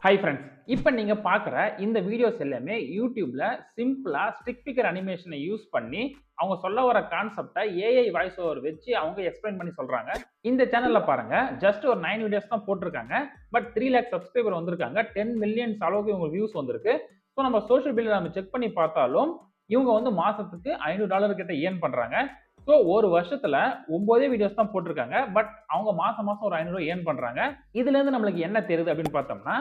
Hi friends. இப்ப நீங்க பார்க்குற இந்த வீடியோஸ் எல்லாமே YouTubeல சிம்பிளா ஸ்டிக் ஃபிகர் அனிமேஷன யூஸ் பண்ணி, அவங்க சொல்ல வர கான்செப்ட்ட ஏஐ வாய்ஸ் ஓவர் வச்சு அவங்க எக்ஸ்பிளைன் பண்ணி சொல்றாங்க. இந்த சேனல்ல பாருங்க, ஜஸ்ட் ஒரு 9 வீடியோஸ் தான் போட்டுருக்காங்க. பட் 3 லேக் சப்ஸ்கிரைபர் வந்திருக்காங்க. 10 மில்லியன்ஸ் அளவுக்கு இவங்களுக்கு வியூஸ் வந்திருக்கு. ஸோ நம்ம சோசியல் மீடியால நம்ம செக் பண்ணி பார்த்தாலும், இவங்க வந்து மாசத்துக்கு $500 கிட்ட ஏர்ன் பண்றாங்க. ஸோ ஒரு வருஷத்துல 9 வீடியோஸ் தான் போட்டுருக்காங்க. பட் அவங்க மாசம் மாசம் ஒரு $500 ஏர்ன் பண்றாங்க. இதுலேருந்து நம்மளுக்கு என்ன தெரியுது அப்படின்னு பார்த்தோம்னா,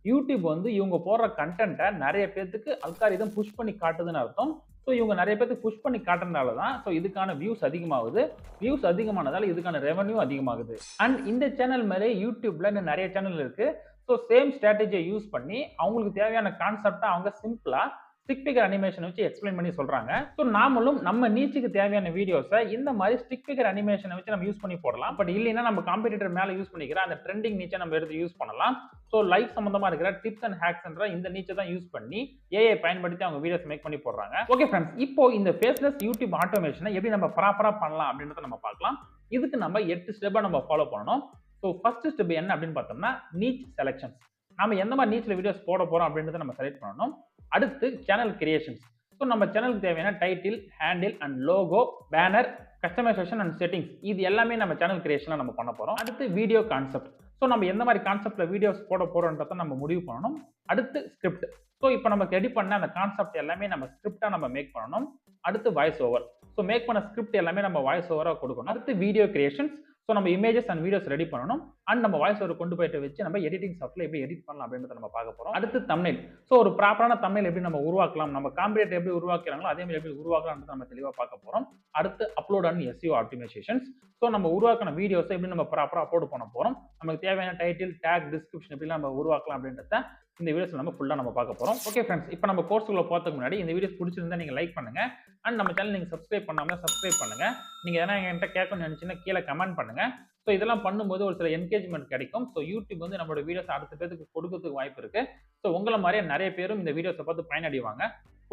யூடியூப் வந்து இவங்க போடுற கண்டென்ட்டை நிறைய பேத்துக்கு அல்காரிதம் புஷ் பண்ணி காட்டுதுன்னு அர்த்தம். ஸோ இவங்க நிறைய பேத்துக்கு புஷ் பண்ணி காட்டுறதுனால தான் ஸோ இதுக்கான வியூஸ் அதிகமாகுது. வியூஸ் அதிகமானதால இதுக்கான ரெவன்யூ அதிகமாகுது. அண்ட் இந்த சேனல் மேலே யூடியூப்ல இன்னும் நிறைய சேனல் இருக்கு. ஸோ சேம் ஸ்ட்ராட்டஜியை யூஸ் பண்ணி அவங்களுக்கு தேவையான கான்செப்டை அவங்க சிம்பிளா ஸ்டிக் ஃபிகர் அனிமேஷன் வச்சு எக்ஸ்பிளைன் பண்ணி சொல்றாங்க. ஸோ நாமளும் நம்ம நீச்சுக்கு தேவையான வீடியோஸை இந்த மாதிரி ஸ்டிக் ஃபிகர் அனிமேஷனை வச்சு நம்ம யூஸ் பண்ணி போடலாம். பட் இல்லைன்னா நம்ம காம்படிட்டர் மேல யூஸ் பண்ணிக்கிற அந்த ட்ரெண்டிங் நீச்சை நம்ம எடுத்து யூஸ் பண்ணலாம். ஸோ லைஃப் சம்பந்தமா இருக்கிற டிப்ஸ் அண்ட் ஹேக்ஸ்ன்ற இந்த நீச்சை தான் யூஸ் பண்ணி ஏஐ பயன்படுத்தி அவங்க வீடியோஸ் மேக் பண்ணி போடுறாங்க. ஓகே ஃப்ரெண்ட்ஸ், இப்போ இந்த ஃபேஸ்லெஸ் யூடியூப் ஆட்டோமேஷனை எப்படி நம்ம ப்ராப்பரா பண்ணலாம் அப்படின்றத நம்ம பார்க்கலாம். இதுக்கு நம்ம 8 ஸ்டெப்பை நம்ம ஃபாலோ பண்ணணும். ஸோ ஃபர்ஸ்ட் ஸ்டெப் என்ன அப்படின்னு பார்த்தோம்னா நீச் செலக்ஷன்ஸ். நம்ம எந்த மாதிரி நீச்சில் வீடியோஸ் போட போறோம் அப்படின்றத நம்ம செலக்ட் பண்ணணும். அடுத்து சேனல் கிரியேஷன்ஸ். ஸோ நம்ம சேனலுக்கு தேவையான title, handle and logo, banner, customization and settings இது எல்லாமே நம்ம சேனல் கிரியேஷன்ல நம்ம பண்ண போறோம். அடுத்து வீடியோ கான்செப்ட். ஸோ நம்ம எந்த மாதிரி கான்செப்ட்ல வீடியோஸ் போட போறோம்ன்றத நம்ம முடிவு பண்ணணும். அடுத்து ஸ்கிரிப்ட். ஸோ இப்போ நம்ம ரெடி பண்ண அந்த கான்செப்ட் எல்லாமே நம்ம ஸ்கிரிப்டா நம்ம மேக் பண்ணணும். அடுத்து வாய்ஸ் ஓவர். ஸோ மேக் பண்ண ஸ்கிரிப்ட் எல்லாமே நம்ம வாய்ஸ் ஓவரா கொடுக்கணும். அடுத்து வீடியோ கிரியேஷன்ஸ். ஸோ நம்ம இமேஜஸ் அண்ட் வீடியோஸ் ரெடி பண்ணணும். அண்ட் நம்ம வாய்ஸ் ஓவர் கொண்டு போயிட்டு வச்சு நம்ம எடிட்டிங் சாஃப்ட்ல எப்படி எடிட் பண்ணலாம் அப்படின்றத நம்ம பார்க்க போறோம். அடுத்து தம்ப்நெயில். ஸோ ஒரு ப்ராப்பரான தம்ப்நெயில் எப்படி நம்ம உருவாக்கலாம், நம்ம காம்படிட்டர் எப்படி உருவாக்குறாங்களோ அதே மாதிரி எப்படி உருவாக்கலாம்ன்றது நம்ம தெளிவாக பார்க்க போறோம். அடுத்து upload and SEO optimisations. So நம்ம உருவாக்கின வீடியோஸை எப்படி நம்ம ப்ராப்பரா அப்லோட் பண்ண போறோம், நமக்கு தேவையான டைட்டில், டேக், டிஸ்கிரிப்ஷன் எப்படி நம்ம உருவாக்கலாம் அப்படின்றத இந்த வீடியோஸ் நம்ம ஃபுல்லா நம்ம பார்க்க போறோம். ஓகே ஃப்ரெண்ட்ஸ், இப்போ நம்ம கோர்ஸ்க்குள்ள போறதுக்கு முன்னாடி இந்த வீடியோஸ் பிடிச்சிருந்தா நீங்க லைக் பண்ணுங்க. அண்ட் நம்ம சேனல் நீங்க சப்ஸ்கிரைப் பண்ணாம சப்ஸ்கிரைப் பண்ணுங்க. நீங்க எதனா என்கிட்ட கேட்கணும்னு நினைச்சீங்கன்னா கீழே கமெண்ட் பண்ணுங்க. ஸோ இதெல்லாம் பண்ணும்போது ஒரு சில என்கேஜ்மெண்ட் கிடைக்கும். ஸோ யூடியூப் வந்து நம்மளோட வீடியோஸ் அடுத்த பேருக்கு கொடுக்கறதுக்கு வாய்ப்பு இருக்கு. ஸோ உங்களை மாதிரியே நிறைய பேரும் இந்த வீடியோஸை பார்த்து பயனடைவாங்க.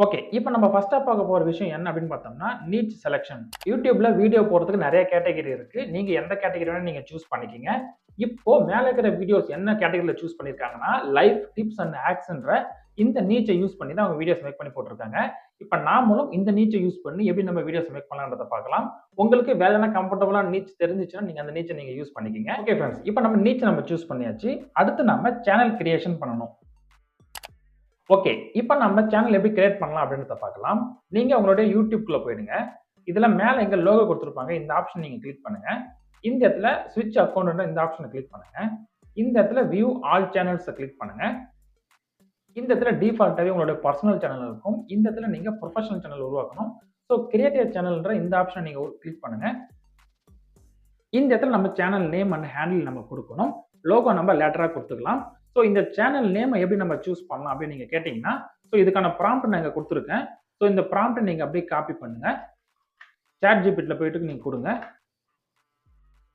ஓகே, இப்போ நம்ம ஃபர்ஸ்டா பார்க்க போற விஷயம் என்ன அப்படின்னு பார்த்தோம்னா நீச் செலக்ஷன். யூடியூப்ல வீடியோ போடுறதுக்கு நிறைய கேட்டகரி இருக்கு. நீங்க எந்த கேட்டகரி வேணா நீங்க சூஸ் பண்ணிக்கிங்க. இப்போ மேல இருக்கிற வீடியோஸ் என்ன கேட்டகரியில சூஸ் பண்ணிருக்காங்கன்னா லைஃப், டிப்ஸ் அண்ட் ஹேக்ஸ்ன்ற இந்த நீச்சை யூஸ் பண்ணி தான் அவங்க வீடியோஸ் மேக் பண்ணி போட்டிருக்காங்க. இப்போ நாமளும் இந்த நீச்சை யூஸ் பண்ணி எப்படி நம்ம வீடியோஸ் மேக் பண்ணலாம்ன்றத பார்க்கலாம். உங்களுக்கு வேற என்ன கம்ஃபர்டபுளான நீச் தெரிஞ்சிச்சுன்னா நீங்க அந்த நீச்சை நீங்க யூஸ் பண்ணிக்கிங்க. ஓகே ஃப்ரெண்ட்ஸ், இப்போ நம்ம நீச்சை நம்ம சூஸ் பண்ணியாச்சு. அடுத்து நம்ம சேனல் கிரியேஷன் பண்ணணும். ஓகே, இப்போ நம்ம சேனல் எப்படி கிரியேட் பண்ணலாம் அப்படின்றத பார்க்கலாம். நீங்க உங்களுடைய யூடியூப்குள்ள போயிடுங்க. இதுல மேல எங்க லோகோ கொடுத்துருப்பாங்க, இந்த ஆப்ஷன் நீங்க கிளிக் பண்ணுங்க. இந்த இடத்துல ஸ்விட்ச் அக்கௌண்ட் இந்த ஆப்ஷனை கிளிக் பண்ணுங்க. இந்த இடத்துல வியூ ஆல் சேனல்ஸ் கிளிக் பண்ணுங்க. இந்த இடத்துல டிஃபால்ட்டாவே உங்களோட பர்சனல் சேனல் இருக்கும். இந்த இடத்துல நீங்க ப்ரொஃபஷனல் சேனல் உருவாக்கணும். ஸோ கிரியேட்டிவ் சேனல்ன்ற இந்த ஆப்ஷனை நீங்க கிளிக் பண்ணுங்க. இந்த இடத்துல நம்ம சேனல் நேம் அண்ட் ஹேண்டில் நம்ம கொடுக்கணும். லோகோ நம்ம லேட்டரா கொடுத்துக்கலாம். ஸோ இந்த சேனல் நேம் எப்படி நம்ம சூஸ் பண்ணலாம் அப்படின்னு நீங்க கேட்டீங்கன்னா, ஸோ இதுக்கான ப்ராம்ப்ட் நான் இங்க கொடுத்துருக்கேன். ஸோ இந்த ப்ராம்ப்ட்டை நீங்க அப்படியே காப்பி பண்ணுங்க. சாட் ஜிபிடில போயிட்டு நீங்க கொடுங்க.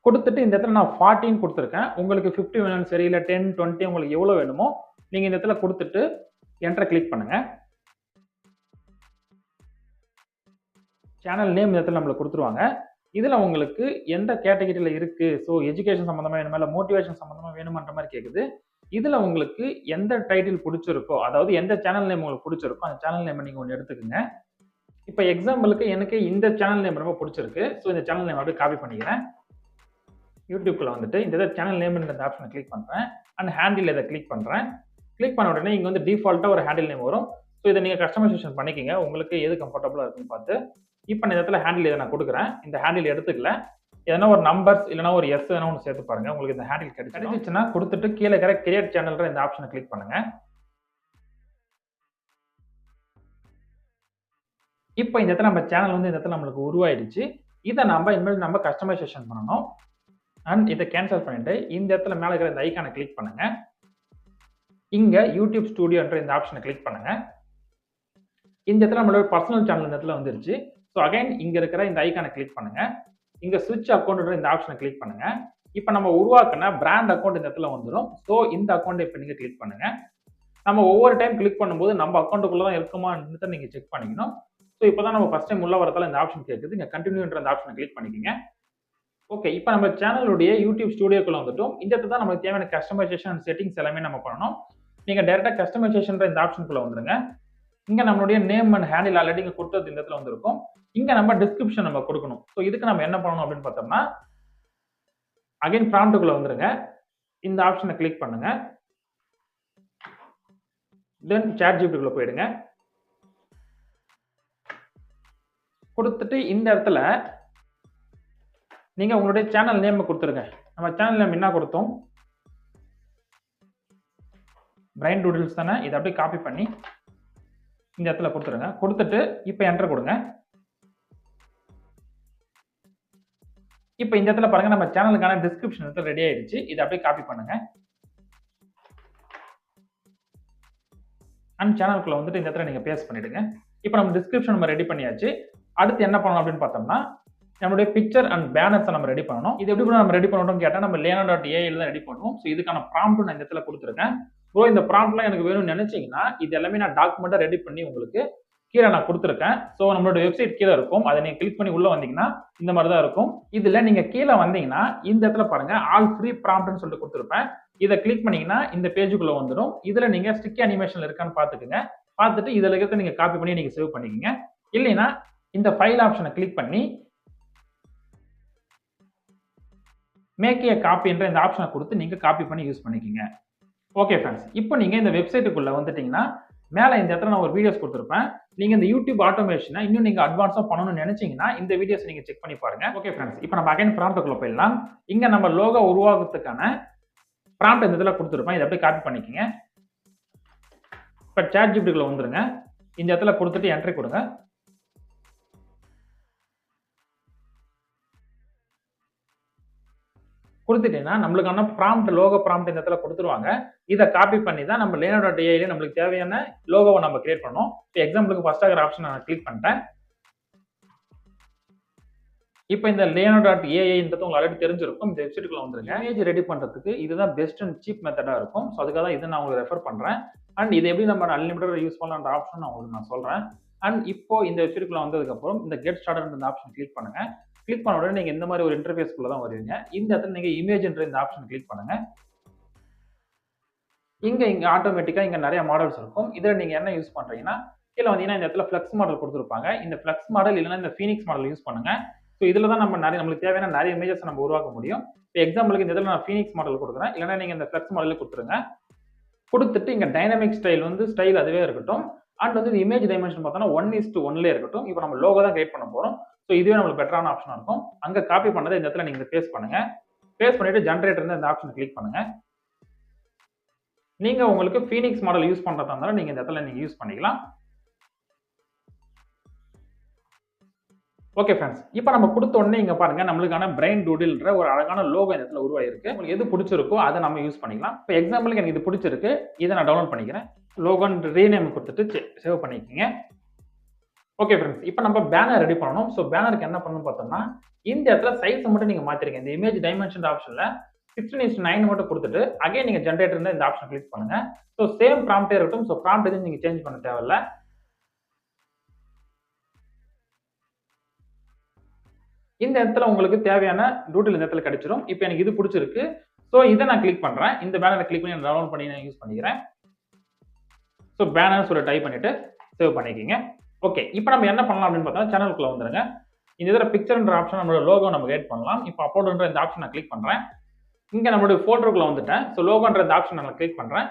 கொடுத்துட்டு இந்த இடத்துல நான் 14 கொடுத்துருக்கேன். உங்களுக்கு 50 வேணும் சரி, இல்லை 10, 20 உங்களுக்கு எவ்வளோ வேணுமோ நீங்க இந்த இடத்துல கொடுத்துட்டு என்டரை கிளிக் பண்ணுங்க. சேனல் நேம் இந்த இடத்துல நம்மளுக்கு கொடுத்துருவாங்க. இதுல உங்களுக்கு எந்த கேட்டகரியில இருக்கு, ஸோ எஜுகேஷன் சம்பந்தமா வேணுமா இல்லை மோட்டிவேஷன் சம்பந்தமா வேணுமான்ற மாதிரி கேட்குது. இதுல உங்களுக்கு எந்த டைட்டில் பிடிச்சிருக்கோ, அதாவது எந்த சேனல் நேம் உங்களுக்கு பிடிச்சிருக்கோ அந்த சேனல் நேம் நீங்க ஒன்று எடுத்துக்கோங்க. இப்போ எக்ஸாம்பிளுக்கு எனக்கு இந்த சேனல் நேம் ரொம்ப பிடிச்சிருக்கு. ஸோ இந்த சேனல் நேம் அப்படியே காப்பி பண்ணிக்கிறேன். யூடியூப்ல வந்துட்டு இந்த சேனல் நேம் இந்த ஆப்ஷனை கிளிக் பண்றேன். அண்ட் ஹேண்டில் இதை கிளிக் பண்றேன். கிளிக் பண்ண உடனே இங்க வந்து டிஃபால்ட்டா ஒரு ஹேண்டில் நேம் வரும். ஸோ இதை நீங்க கஸ்டமைசேஷன் பண்ணிக்கங்க, உங்களுக்கு எது கம்ஃபர்டபுளா இருக்குன்னு பார்த்து. இப்போ இந்த இடத்துல ஹேண்டில் இதை நான் கொடுக்குறேன். இந்த ஹேண்டில் எடுத்துக்கல, எதனா ஒரு நம்பர்ஸ் இல்லைனா ஒரு எஸ் எதனா ஒன்று சேர்த்து பாருங்க, உங்களுக்கு இந்த ஹேண்டில் கிடைச்சிச்சுன்னா கொடுத்துட்டு கீழே இருக்கிற கிரியேட் சேனல்ன்ற இந்த ஆப்ஷனை கிளிக் பண்ணுங்க. இப்போ இந்த இடத்துல நம்ம சேனல் வந்து இந்த இடத்துல நம்மளுக்கு உருவாயிடுச்சு. இதை இனிமேல் நம்ம கஸ்டமைசேஷன் பண்ணணும். அண்ட் இதை கேன்சல் பண்ணிட்டு இந்த இடத்துல மேலே இருக்கிற இந்த ஐக்கானை கிளிக் பண்ணுங்க. இங்க யூடியூப் ஸ்டுடியோன்ற இந்த ஆப்ஷனை கிளிக் பண்ணுங்க. இந்த இடத்துல நம்மளோட பர்சனல் சேனல் இந்த இடத்துல வந்துருச்சு. ஸோ அகைன் இங்க இருக்கிற இந்த ஐக்கானை கிளிக் பண்ணுங்க. இங்க ஸ்விட்ச் அக்கௌண்ட் இந்த ஆப்ஷனை கிளிக் பண்ணுங்க. இப்போ நம்ம உருவாக்கின பிராண்ட் அக்கௌண்ட் இந்த இடத்துல வந்துடும். ஸோ இந்த அக்கௌண்ட் இப்போ நீங்க கிளிக் பண்ணுங்க. நம்ம ஒவ்வொரு டைம் கிளிக் பண்ணும்போது நம்ம அக்கௌண்ட்டுக்குள்ள தான் இருக்குமான்னு நீங்க செக் பண்ணிக்கணும். ஸோ இப்போதான் நம்ம ஃபர்ஸ்ட் டைம் உள்ள வரதால இந்த ஆப்ஷன் கேட்குது. இங்க கண்டினியூன்ற இந்த ஆப்ஷனை கிளிக் பண்ணிக்கோங்க. ஓகே, இப்போ நம்ம சேனலுடைய யூடியூப் ஸ்டுடியோக்குள்ள வந்துட்டோம். இந்த இடத்துல தான் நமக்கு தேவையான கஸ்டமைசேஷன் அண்ட் செட்டிங்ஸ் எல்லாமே நம்ம பண்ணணும். நீங்க டைரக்டா கஸ்டமைசேஷன்ற இந்த ஆப்ஷனுக்குள்ள வந்துருங்க. இங்க நம்மளுடைய நேம் அண்ட் ஹேண்டில் ஆல்ரெடி இங்க கொடுத்தது இந்த இடத்துல வந்திருக்கும். இங்க நம்ம டிஸ்கிரிப்ஷன் நம்ம கொடுக்கணும். சோ இதுக்கு நம்ம என்ன பண்ணணும் அப்படின்னு பார்த்தோம்னா, அகைன் ப்ராம்ப்ட்க்குள்ள வந்துருங்க. இந்த ஆப்ஷனை கிளிக் பண்ணுங்க. தென் ChatGPT-க்குள்ள போயிடுங்க. கொடுத்துட்டு இந்த இடத்துல நீங்க உங்களுடைய சேனல் நேம் கொடுத்துருங்க. நம்ம சேனல் நேம் என்ன கொடுத்தோம்? பிரைன் டூடில்ஸ் தானே. இதை அப்படியே காப்பி பண்ணி இந்த இடத்துல கொடுத்துருங்க. கொடுத்துட்டு இப்போ என்டர் கொடுங்க. இப்போ இந்த இடத்துல பாருங்க நம்ம சேனலுக்கான டிஸ்கிரிப்ஷன் இடத்துல ரெடி ஆயிடுச்சு. இதை அப்படியே காப்பி பண்ணுங்க. அண்ட் சேனலுக்குள்ள வந்துட்டு இந்த இடத்துல நீங்க பேஸ்ட் பண்ணிடுங்க. இப்போ நம்ம டிஸ்கிரிப்ஷன் நம்ம ரெடி பண்ணியாச்சு. அடுத்து என்ன பண்ணணும் அப்படின்னு பார்த்தோம்னா, நம்மளுடைய பிக்சர் அண்ட் பேனர்ஸை நம்ம ரெடி பண்ணணும். இது எப்படி நம்ம ரெடி பண்ணணும்னு கேட்டால் நம்ம Leonardo.ai தான் ரெடி பண்ணுவோம். ஸோ இதுக்கான ப்ராம்ப்ட் நான் இந்த இடத்துல கொடுத்துருக்கேன். ப்ரோ இந்த ப்ராம்ப்ட்லாம் எனக்கு வேணும்னு நினைச்சீங்கன்னா இது எல்லாமே நான் டாக்குமெண்ட்டாக ரெடி பண்ணி உங்களுக்கு கீழே நான் கொடுத்துருக்கேன். ஸோ நம்மளோட வெப்சைட் கீழே இருக்கும். அதை நீங்கள் கிளிக் பண்ணி உள்ள வந்தீங்கன்னா இந்த மாதிரி தான் இருக்கும். இதில் நீங்கள் கீழே வந்தீங்கன்னா இந்த இடத்துல பாருங்க ஆல் ஃப்ரீ ப்ராம்ப்ட்னு சொல்லிட்டு கொடுத்துருப்பேன். இதை கிளிக் பண்ணீங்கன்னா இந்த பேஜுக்குள்ள வந்துடும். இதில் நீங்கள் ஸ்டிக்கி அனிமேஷன் இருக்கான்னு பார்த்துக்குங்க. பார்த்துட்டு இதில் இருக்கிறத நீங்கள் காப்பி பண்ணி நீங்கள் சேவ் பண்ணிக்கோங்க. இல்லைன்னா இந்த ஃபைல் ஆப்ஷனை கிளிக் பண்ணி மேக் ஏ காப்பி என்ற இந்த ஆப்ஷனை கொடுத்து நீங்க காப்பி பண்ணி யூஸ் பண்ணிக்கோங்க. ஓகே ஃப்ரெண்ட்ஸ், இப்போ நீங்க இந்த வெப்சைட்டுக்குள்ள வந்துட்டீங்கன்னா மேல இந்த இடத்துல நான் ஒரு வீடியோஸ் கொடுத்துருப்பேன். நீங்க இந்த யூடியூப் ஆட்டோமேஷனை இன்னும் நீங்க அட்வான்ஸா பண்ணணும்னு நினைச்சீங்கன்னா இந்த வீடியோஸ் நீங்க செக் பண்ணி பாருங்க. ஓகே ஃப்ரெண்ட்ஸ், இப்போ நம்ம அகைன் ப்ராம்ப்ட்க்குள்ள போயிடலாம். இங்க நம்ம லோகோ உருவாக்குறதுக்கான ப்ராம்ப்ட் இந்த இடத்துல கொடுத்துருப்பேன். இதை அப்படியே காப்பி பண்ணிக்கோங்க. இப்போ ChatGPT-க்குள்ள வந்துருங்க. இந்த இடத்துல கொடுத்துட்டு என்ட்ரி கொடுங்க. கொடுத்துட்டீங்கன்னா நம்மளுக்கான ப்ராம்ப்ட் லோகோ ப்ராம்ப்ட் இந்த இடத்துல கொடுத்துருவாங்க. இதை காப்பி பண்ணி தான் நம்ம Leonardo.ai நம்மளுக்கு தேவையான லோகோவை நம்ம கிரியேட் பண்ணோம். இப்போ எக்ஸாம்பிளுக்கு ஃபர்ஸ்ட் ஆகிற ஆப்ஷன் நான் கிளிக் பண்ணிட்டேன். இப்போ இந்த Leonardo.ai உங்களுக்கு ஆல்ரெடி தெரிஞ்சிருக்கும். இந்த வெப்சைட்டுக்குள்ள வந்துருங்க. இமேஜ் ரெடி பண்றதுக்கு இதுதான் பெஸ்ட் அண்ட் சீப் மெத்தடா இருக்கும். ஸோ அதுக்காக தான் இதை நான் உங்களுக்கு ரெஃபர் பண்றேன். அண்ட் இது எப்படி நம்ம அன்லிமிட்டட் யூஸ் பண்ணலான்ற ஆப்ஷன் நான் உங்களுக்கு நான் சொல்றேன். அண்ட் இப்போ இந்த வெப்சைட்டுக்குள்ள வந்ததுக்கு அப்புறம் இந்த கெட் ஸ்டார்டட் இந்த ஆப்ஷன் கிளிக் பண்ணுங்க. கிளிக் பண்ண உடனே நீங்க இந்த மாதிரி ஒரு இன்டர்ஃபேஸ்க்குள்ள தான் வருவீங்க. இந்த இடத்துல நீங்க இமேஜ்ன்ற இந்த ஆப்ஷன் கிளிக் பண்ணுங்க. இங்க ஆட்டோமேட்டிக்கா இங்க நிறைய மாடல்ஸ் இருக்கும். இதுல நீங்க என்ன யூஸ் பண்றீங்கன்னா கீழே வந்தீங்கன்னா இந்த இடத்துல ஃப்ளெக்ஸ் மாடல் கொடுத்துருப்பாங்க. இந்த ஃப்ளெக்ஸ் மாடல் இல்லைன்னா இந்த ஃபீனிக்ஸ் மாடல் யூஸ் பண்ணுங்க. ஸோ இதுல தான் நம்ம நம்மளுக்கு தேவையான நிறைய இமேஜஸ் நம்ம உருவாக்க முடியும். இப்போ எக்ஸாம்பிளுக்கு இந்த இடத்துல நான் ஃபீனிக்ஸ் மாடல் கொடுக்குறேன். இல்லைன்னா நீங்க இந்த ஃப்ளெக்ஸ் மாடல் கொடுத்துருங்க. கொடுத்துட்டு இங்க டைனமிக் ஸ்டைல் ஸ்டைல் அதுவே இருக்கட்டும். அண்ட் இந்த இமேஜ் டைமென்ஷன் பார்த்தோம்னா 1:1 இருக்கட்டும். இப்போ நம்ம லோகோ தான் கிரியேட் பண்ண போறோம். ஸோ இதுவே நம்மளுக்கு பெட்டரான ஆப்ஷனா இருக்கும். அங்க காப்பி பண்ணதை இந்த இடத்துல நீங்க பேஸ்ட் பண்ணுங்க. பேஸ்ட் பண்ணிட்டு ஜெனரேட்டர் இந்த ஆப்ஷன் கிளிக் பண்ணுங்க. நீங்க உங்களுக்கு ஃபீனிக்ஸ் மாடல் யூஸ் பண்றதா இருந்தாலும் நீங்க இந்த இடத்துல நீங்க யூஸ் பண்ணிக்கலாம். ஓகே ஃப்ரெண்ட்ஸ், இப்போ நம்ம கொடுத்த உடனே இங்க பாருங்க நம்மளுக்கான பிரைன் டூடில்ன்ற ஒரு அழகான லோகோ இந்த இடத்துல உருவாயிருக்கு. உங்களுக்கு எது பிடிச்சிருக்கோ அதை நம்ம யூஸ் பண்ணிக்கலாம். இப்போ எக்ஸாம்பிளுக்கு எனக்கு இது பிடிச்சிருக்கு. இதை நான் டவுன்லோட் பண்ணிக்கிறேன். லோகோன்ற ரீநேம் கொடுத்துட்டு சேவ் பண்ணிக்கோங்க. ஓகே ஃப்ரெண்ட்ஸ், இப்போ நம்ம பேனர் ரெடி பண்ணணும். ஸோ பேனருக்கு என்ன பண்ணணும் பார்த்தோம்னா இந்த இடத்துல சைஸ் மட்டும் நீங்க மாத்திருங்க. இந்த இமேஜ் டைமென்ஷன் ஆப்ஷன்ல 16:9 மட்டும் கொடுத்துட்டு அகைன் நீங்க ஜெனரேட்டர் இந்த ஆப்ஷன் கிளிக் பண்ணுங்க. ஸோ சேம் ப்ராம்ப்டே இருக்கட்டும். ஸோ ப்ராம்ப்ட் எதுவும் நீங்க சேஞ்ச் பண்ண தேவையில்ல. இந்த இடத்துல உங்களுக்கு தேவையான டூடில் இந்த இடத்துல கிடைச்சிடும். இப்போ எனக்கு இது பிடிச்சிருக்கு. ஸோ இதை நான் கிளிக் பண்றேன். இந்த பேனரை கிளிக் பண்ணி டவுன்லோட் பண்ணி நான் யூஸ் பண்ணிக்கிறேன். ஸோ பேனர் சொல்ல டைப் பண்ணிட்டு சேவ் பண்ணிக்கிங்க. ஓகே, இப்போ நம்ம என்ன பண்ணலாம் அப்படின்னு பார்த்தா சேனலுக்குள்ள வந்துருங்க. இந்த இதில் பிக்சர்ன்ற ஆப்ஷன் நம்மளோட லோகோ நம்ம கிரியேட் பண்ணலாம். இப்போ அப்லோடுன்ற இந்த ஆப்ஷன் நான் கிளிக் பண்றேன். இங்க நம்மளுடைய போட்டோக்குள்ள வந்துட்டேன். ஸோ லோகோன்ற இந்த ஆப்ஷன் நான் கிளிக் பண்றேன்.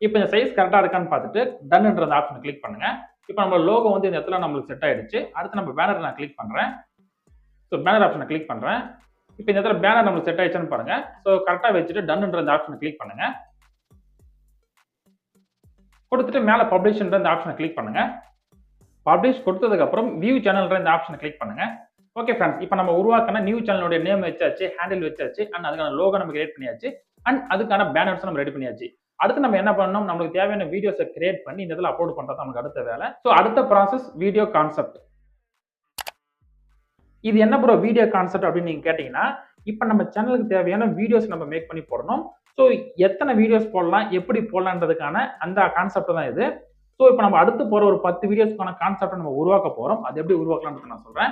இப்போ இந்த சைஸ் கரெக்டா இருக்கான்னு பார்த்துட்டு டன்ன்ற இந்த ஆப்ஷன் கிளிக் பண்ணுங்க. இப்போ நம்ம லோகோ இந்த இடத்துல நம்மளுக்கு செட் ஆயிடுச்சு. அடுத்து நம்ம பேனர் நான் கிளிக் பண்றேன். ஸோ பேனர் ஆப்ஷனை கிளிக் பண்றேன். இப்போ இந்த இடத்துல பேனர் நம்மளுக்கு செட் ஆயிடுச்சுன்னு பாருங்க. ஸோ கரெக்டா வச்சுட்டு டன்ன்ற இந்த ஆப்ஷனை கிளிக் பண்ணுங்க. கொடுத்துட்டு மேல பப்ளிஷ்ன்ற இந்த ஆப்ஷனை கிளிக் பண்ணுங்க. பப்ளிஷ் கொடுத்ததுக்கு அப்புறம் வியூ சேனல்ன்ற இந்த ஆப்ஷனை கிளிக் பண்ணுங்க. ஓகே ஃப்ரெண்ட்ஸ், இப்போ நம்ம உருவாக்கின நியூ சேனலோட நேம் வச்சாச்சு, ஹேண்டில் வச்சாச்சு, அண்ட் அதுக்கான லோகோ நம்ம கிரியேட் பண்ணியாச்சு, அண்ட் அதுக்கான பேனர்ஸ் நம்ம ரெடி பண்ணியாச்சு. அடுத்து நம்ம என்ன பண்ணணும், நம்மளுக்கு தேவையான வீடியோஸை கிரியேட் பண்ணி இந்த இடத்துல அப்லோட் பண்றது நமக்கு அடுத்த வேலை. ஸோ அடுத்த ப்ராசஸ் வீடியோ கான்செப்ட். இது என்ன ப்ரோ வீடியோ கான்செப்ட் அப்படின்னு நீங்க கேட்டீங்கன்னா, இப்போ நம்ம சேனலுக்கு தேவையான வீடியோஸ் நம்ம மேக் பண்ணி போடணும். ஸோ எத்தனை வீடியோஸ் போடலாம், எப்படி போடலான்றதுக்கான அந்த கான்செப்ட் தான் இது. ஸோ இப்போ நம்ம அடுத்து போற ஒரு 10 வீடியோஸ்க்கான கான்செப்டை நம்ம உருவாக்க போறோம். அது எப்படி உருவாக்கலாம்னு நான் சொல்றேன்.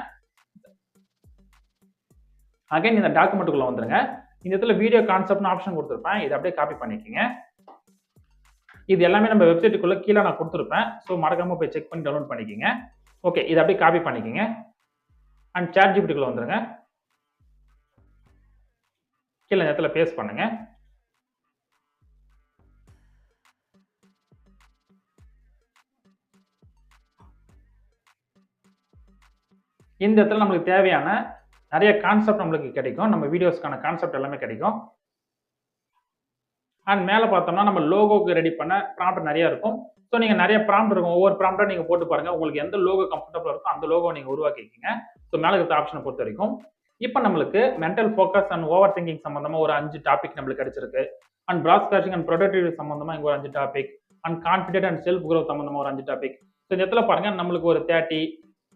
அகைன் இந்த டாக்குமெண்ட்டுக்குள்ள வந்துருங்க. இந்த இடத்துல வீடியோ கான்செப்ட்னு ஆப்ஷன் கொடுத்துருப்பேன். இதை அப்படியே காப்பி பண்ணிக்கோங்க. இது எல்லாமே நம்ம வெப்சைட்டுக்குள்ள கீழே நான் கொடுத்துருப்பேன். ஸோ மறக்காம போய் செக் பண்ணி டவுன்லோட் பண்ணிக்கோங்க. ஓகே, இதை அப்படியே காப்பி பண்ணிக்கோங்க அண்ட் ChatGPTக்குள்ள வந்துருங்க. கீழே இந்த இடத்துல பேஸ்ட் பண்ணுங்க. இந்த இடத்துல நம்மளுக்கு தேவையான நிறைய கான்செப்ட் நம்மளுக்கு கிடைக்கும். நம்ம வீடியோஸ்க்கான கான்செப்ட் எல்லாமே கிடைக்கும். அண்ட் மேலே பார்த்தோம்னா நம்ம லோகோக்கு ரெடி பண்ண ப்ராம்ப்ட் நிறைய இருக்கும். ஸோ நீங்கள் நிறைய ப்ராம்ப்ட் இருக்கும். ஒவ்வொரு ப்ராம்ப்டாக நீங்கள் போட்டு பாருங்க. உங்களுக்கு எந்த லோகோ கம்ஃபர்டபுளாக இருக்கோ அந்த லோகோ நீங்கள் உருவாக்கிக்கிங்க. ஸோ மேலே இருக்கிற ஆப்ஷனை பொறுத்த வரைக்கும் இப்போ நம்மளுக்கு mental focus and over thinking சம்பந்தமா ஒரு 5 டாபிக் நம்மளுக்கு கிடைச்சிருக்கு. அண்ட் ப்ராட்காஸ்டிங் அண்ட் ப்ரொடக்டிவிட்டி சம்பந்தமா இங்கே ஒரு 5 topic. And confident and self growth சம்பந்தமா ஒரு 5 டாபிக். ஸோ இந்த இடத்துல பாருங்க நம்மளுக்கு ஒரு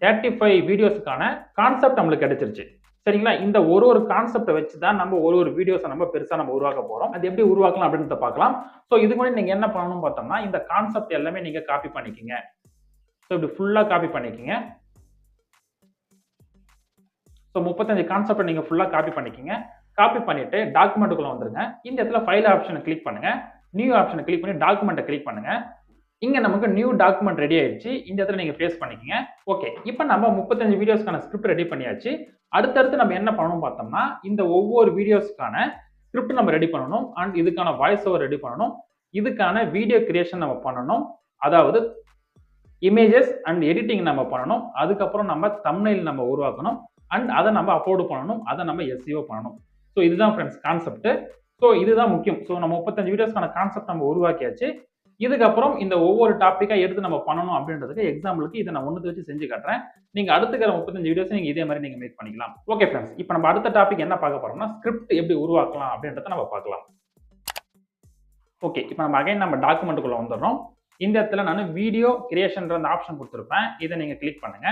35 வீடியோஸ்க்கான கான்செப்ட் நம்மளுக்கு கிடைச்சிருச்சு. சரிங்களா? இந்த ஒரு கான்செப்டை வச்சு தான் நம்ம ஒரு வீடியோஸை நம்ம பெருசா நம்ம உருவாக்க போறோம். அது எப்படி உருவாக்கலாம் அப்படின்றத பார்க்கலாம். ஸோ இதுக்கு முன்னாடி நீங்க என்ன பண்ணணும்னு பார்த்தோம்னா இந்த கான்செப்ட் எல்லாமே நீங்க காப்பி பண்ணிக்கிங்க. ஸோ இப்படி ஃபுல்லா காப்பி பண்ணிக்கிங்க. ஸோ 35 கான்செப்டை நீங்க ஃபுல்லா காப்பி பண்ணிக்கிங்க. காப்பி பண்ணிட்டு டாக்குமெண்ட்டுக்குள்ள வந்துருங்க. இந்த இடத்துல ஃபைல் ஆப்ஷனை கிளிக் பண்ணுங்க. நியூ ஆப்ஷனை கிளிக் பண்ணி டாக்குமெண்ட்டை கிளிக் பண்ணுங்க. இங்க நமக்கு நியூ டாக்குமெண்ட் ரெடி ஆயிடுச்சு. இந்த இடத்துல நீங்க பேஸ்ட் பண்ணிக்கங்க. ஓகே, இப்போ நம்ம 35 வீடியோஸ்க்கான ஸ்கிரிப்ட் ரெடி பண்ணியாச்சு. அடுத்தடுத்து நம்ம என்ன பண்ணணும் பார்த்தோம்னா இந்த ஒவ்வொரு வீடியோஸ்க்கான ஸ்கிரிப்ட் நம்ம ரெடி பண்ணணும். அண்ட் இதுக்கான வாய்ஸ் ஓவர் ரெடி பண்ணணும். இதுக்கான வீடியோ கிரியேஷன் நம்ம பண்ணணும். அதாவது இமேஜஸ் அண்ட் எடிட்டிங் நம்ம பண்ணணும். அதுக்கப்புறம் நம்ம தம்ப்நெயில் நம்ம உருவாக்கணும். அண்ட் அதை நம்ம அப்லோட் பண்ணணும். அதை நம்ம SEO பண்ணணும். ஸோ இதுதான் ஃப்ரெண்ட்ஸ் கான்செப்ட். ஸோ இதுதான் முக்கியம். ஸோ நம்ம 35 வீடியோஸ்க்கான கான்செப்ட் நம்ம உருவாக்கியாச்சு. இதுக்கப்புறம் இந்த ஒவ்வொரு டாபிக்கா எடுத்து நம்ம பண்ணணும் அப்படின்றதுக்கு எக்ஸாம்பிளுக்கு இதை நான் ஒன்று வச்சு செஞ்சு காட்டுறேன். நீங்க அடுத்துக்கிற 35 வீடியோஸ் நீங்க இதே மாதிரி நீங்க மேக் பண்ணிக்கலாம். ஓகே ஃப்ரெண்ட்ஸ், இப்போ நம்ம அடுத்த டாபிக் என்ன பார்க்க போறோம்னா ஸ்கிரிப்ட் எப்படி உருவாக்கலாம் அப்படின்றத நம்ம பார்க்கலாம். ஓகே, இப்போ நம்ம அகைன் நம்ம டாக்குமெண்ட்டுக்குள்ள வந்துடுறோம். இந்த இடத்துல நான் வீடியோ கிரியேஷன்ற அந்த ஆப்ஷன் கொடுத்துருப்பேன். இதை நீங்க கிளிக் பண்ணுங்க.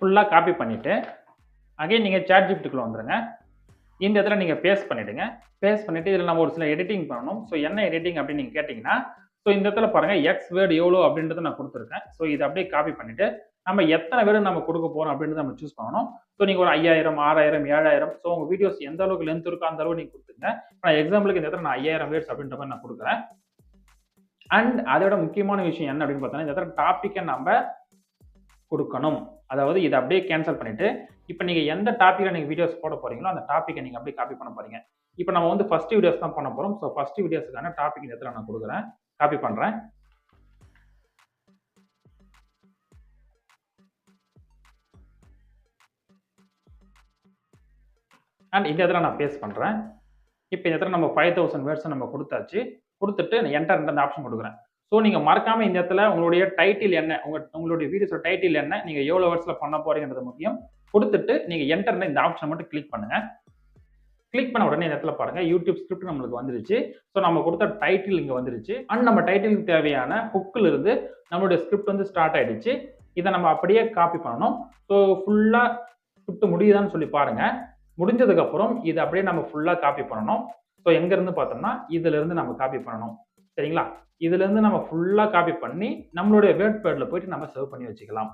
ஃபுல்லா காப்பி பண்ணிட்டு அகைன் நீங்க ChatGPTக்குள்ள வந்துருங்க. இந்த இடத்துல நீங்க பேஸ்ட் பண்ணிடுங்க. பேஸ்ட் பண்ணிட்டு இதில் நம்ம ஒரு சில எடிட்டிங் பண்ணணும். ஸோ என்ன எடிட்டிங் அப்படின்னு நீங்க கேட்டீங்கன்னா ஸோ இந்த இடத்துல பாருங்க எக்ஸ் வேர்டு எவ்வளோ அப்படின்றத நான் கொடுத்துருக்கேன். ஸோ இதை அப்படியே காப்பி பண்ணிட்டு நம்ம எத்தனை வேர்டு நம்ம கொடுக்க போறோம் அப்படின்றத நம்ம சூஸ் பண்ணணும். ஸோ நீங்க ஒரு 5000, 6000, 7000 ஸோ உங்க வீடியோஸ் எந்த அளவுக்கு லென்த் இருக்கோ அந்த அளவுக்கு நீங்க கொடுத்துங்க. நான் எக்ஸாம்பிளுக்கு இந்த இடத்துல நான் 5000 வேர்ட்ஸ் அப்படின்ற மாதிரி நான் கொடுக்குறேன். அண்ட் அதோட முக்கியமான விஷயம் என்ன அப்படின்னு பார்த்தோன்னா இந்த இடத்துல டாப்பிக்கை நம்ம கொடுக்கணும். அதாவது இதை அப்படியே கேன்சல் பண்ணிட்டு இப்போ நீங்க எந்த டாபிக்ல நீங்க வீடியோஸ் போட போறீங்களோ அந்த டாபிக்கை நீங்க அப்படியே காப்பி பண்ண போறீங்க. இப்போ நம்ம வந்து ஃபர்ஸ்ட் வீடியோஸ் தான் பண்ண போறோம். ஸோ ஃபர்ஸ்ட் வீடியோஸ்க்கான டாபிக் இந்த இடத்துல நான் கொடுக்குறேன். காப்பி பண்றேன். அண்ட் இந்த இடத்துல நான் பேஸ்ட் பண்றேன். இப்போ இந்த இடத்துல நம்ம 5000 வேர்ட்ஸ் நம்ம கொடுத்தாச்சு. கொடுத்துட்டு என்டர் அந்த ஆப்ஷன் கொடுக்குறேன். ஸோ நீங்க மறக்காம இந்த இடத்துல உங்களுடைய டைட்டில் என்ன, உங்களுடைய வீடியோஸோட டைட்டில் என்ன, நீங்க எவ்வளவு வேர்ட்ஸ்ல பண்ண போறீங்கன்றது முக்கியம். கொடுத்துட்டு நீங்க என்டர் இந்த ஆப்ஷன் மட்டும் கிளிக் பண்ணுங்க. கிளிக் பண்ண உடனே இந்த இடத்துல பாருங்க யூடியூப் ஸ்கிரிப்ட் நம்மளுக்கு வந்துருச்சு. ஸோ நம்ம கொடுத்த டைட்டில் இங்க வந்துருச்சு. அண்ட் நம்ம டைட்டிலுக்கு தேவையான ஹுக்ல இருந்து நம்மளுடைய ஸ்கிரிப்ட் வந்து ஸ்டார்ட் ஆயிடுச்சு. இதை நம்ம அப்படியே காப்பி பண்ணணும். ஸோ ஃபுல்லா ஸ்கிரிப்ட் முடியுதான்னு சொல்லி பாருங்க. முடிஞ்சதுக்கு அப்புறம் இதை அப்படியே நம்ம ஃபுல்லா காப்பி பண்ணணும். ஸோ எங்க இருந்து பார்த்தோம்னா இதுல இருந்து நம்ம காப்பி பண்ணணும். சரிங்களா? இதுல இருந்து நம்ம ஃபுல்லா காப்பி பண்ணி நம்மளுடைய வேர்ட் பேட்ல போயிட்டு நம்ம சேவ் பண்ணி வச்சுக்கலாம்.